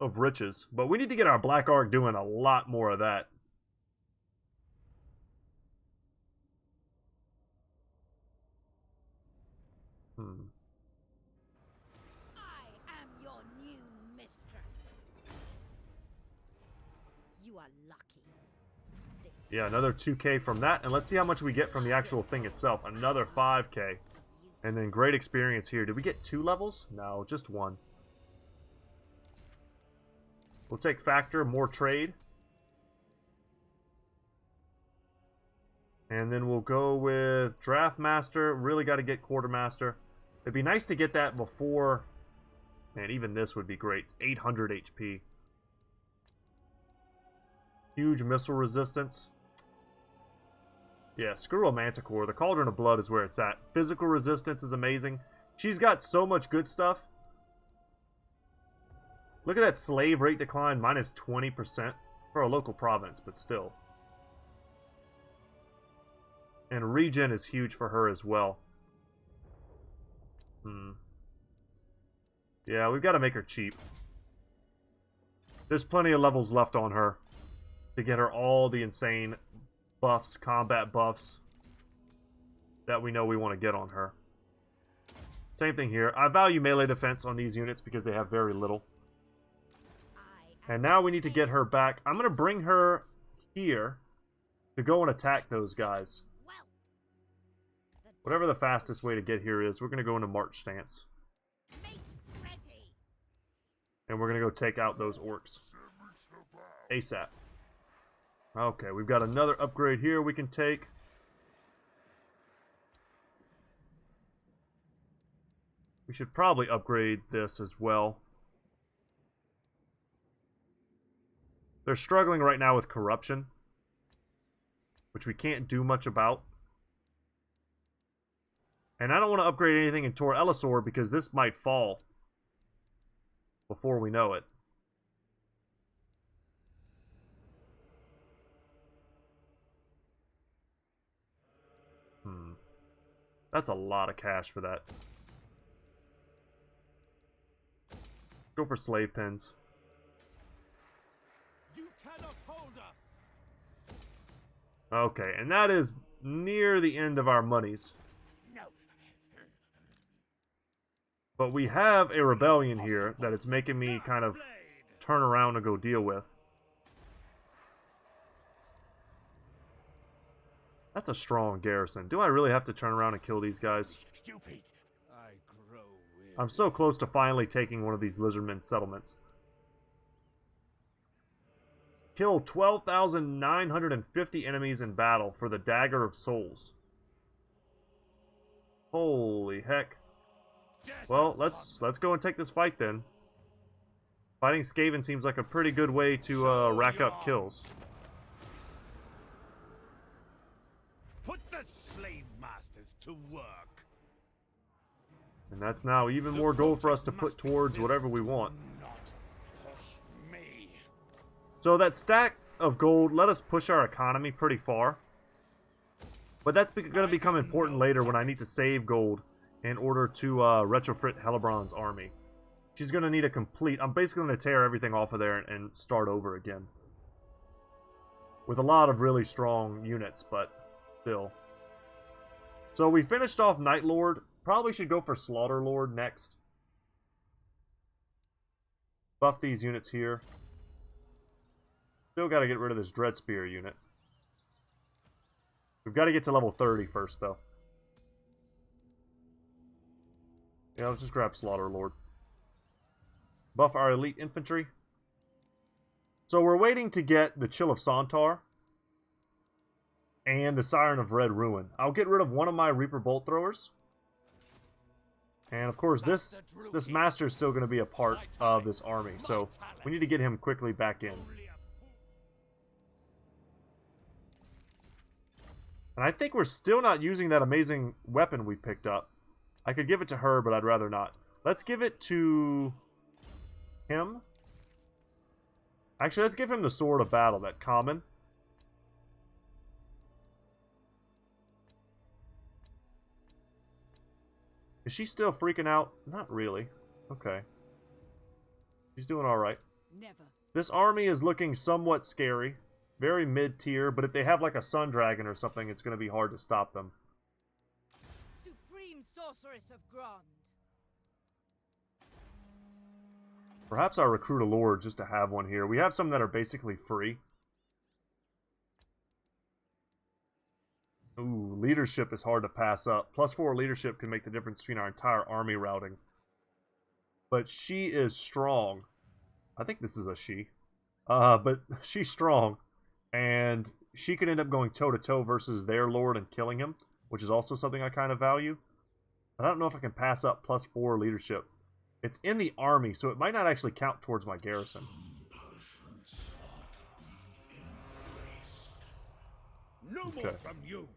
of riches. But we need to get our Black Ark doing a lot more of that. I am your new mistress. You are lucky. This Yeah, another 2k from that. And let's see how much we get from the actual thing itself. Another 5k. And then great experience here. Did we get 2 levels? No, just 1. We'll take Factor, more trade. And then we'll go with Draftmaster. Really got to get Quartermaster. It'd be nice to get that before... Man, even this would be great. It's 800 HP. Huge missile resistance. Yeah, screw a Manticore. The Cauldron of Blood is where it's at. Physical resistance is amazing. She's got so much good stuff. Look at that slave rate decline, minus 20% for a local province, but still. And regen is huge for her as well. Yeah, we've got to make her cheap. There's plenty of levels left on her to get her all the insane buffs, combat buffs that we know we want to get on her. Same thing here. I value melee defense on these units because they have very little. And now we need to get her back. I'm going to bring her here to go and attack those guys. Whatever the fastest way to get here is, we're going to go into march stance. make ready. And we're going to go take out those orcs. ASAP. Okay, we've got another upgrade here we can take. We should probably upgrade this as well. They're struggling right now with corruption, which we can't do much about. And I don't want to upgrade anything in Tor Elisor because this might fall before we know it. That's a lot of cash for that. Go for slave pens. You cannot hold us. Okay, and that is near the end of our monies. No. But we have a rebellion here that it's making me kind of turn around and go deal with. That's a strong garrison. Do I really have to turn around and kill these guys? Stupid. I grow weary. I'm so close to finally taking one of these lizardmen settlements. Kill 12,950 enemies in battle for the Dagger of Souls. Holy heck. Well, let's go and take this fight then. Fighting Skaven seems like a pretty good way to rack up kills. Put the slave masters to work. And that's now even more gold for us to put towards whatever we want. Not push me. So that stack of gold let us push our economy pretty far. But that's going to become important later when I need to save gold in order to retrofit Hellebron's army. She's going to need a complete... I'm basically going to tear everything off of there and start over again. With a lot of really strong units, but still. So we finished off Nightlord. Probably should go for Slaughterlord next. Buff these units here. Still got to get rid of this Dreadspear unit. We've got to get to level 30 first, though. Yeah, let's just grab Slaughterlord. Buff our elite infantry. So we're waiting to get the Chill of Sontar and the Siren of Red Ruin. I'll get rid of one of my Reaper Bolt Throwers. And of course, this Master is still going to be a part of this army, so we need to get him quickly back in. And I think we're still not using that amazing weapon we picked up. I could give it to her, but I'd rather not. Let's give it to him. Actually, let's give him the Sword of Battle, that common. Is she still freaking out? Not really. Okay. She's doing alright. Never. This army is looking somewhat scary. Very mid-tier, but if they have like a Sun Dragon or something, it's going to be hard to stop them. Supreme Sorceress of Grond. Perhaps I'll recruit a Lord just to have one here. We have some that are basically free. Ooh, leadership is hard to pass up. +4 leadership can make the difference between our entire army routing. But she is strong. I think this is a she. But she's strong. And she could end up going toe-to-toe versus their lord and killing him, which is also something I kind of value. But I don't know if I can pass up +4 leadership. It's in the army, so it might not actually count towards my garrison. No more from you.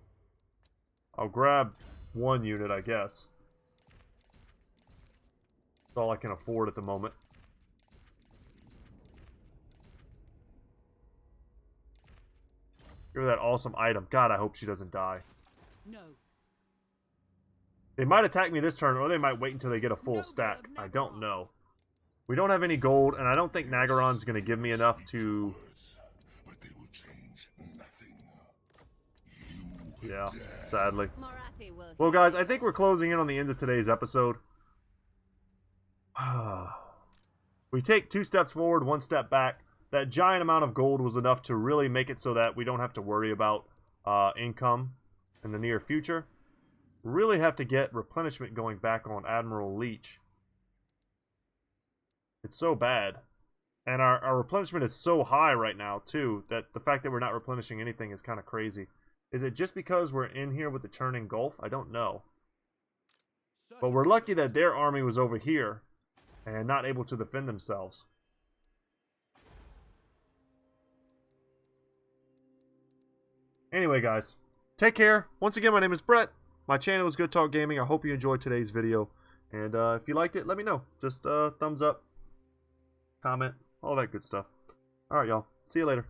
I'll grab one unit, I guess. That's all I can afford at the moment. Give her that awesome item. God, I hope she doesn't die. No. They might attack me this turn, or they might wait until they get a full stack. I don't know. We don't have any gold, and I don't think Nagaron's going to give me enough to... But they will change nothing. Yeah, sadly. Morathi will Well, guys, I think we're closing in on the end of today's episode. We take 2 steps forward, 1 step back. That giant amount of gold was enough to really make it so that we don't have to worry about income in the near future. Really have to get replenishment going back on Admiral Leech. It's so bad. And our replenishment is so high right now, too, that the fact that we're not replenishing anything is kind of crazy. Is it just because we're in here with the churning Gulf? I don't know. But we're lucky that their army was over here and not able to defend themselves. Anyway, guys, take care. Once again, my name is Brett. My channel is Goodtalk Gaming. I hope you enjoyed today's video. And if you liked it, let me know. Just thumbs up, comment, all that good stuff. Alright, y'all. See you later.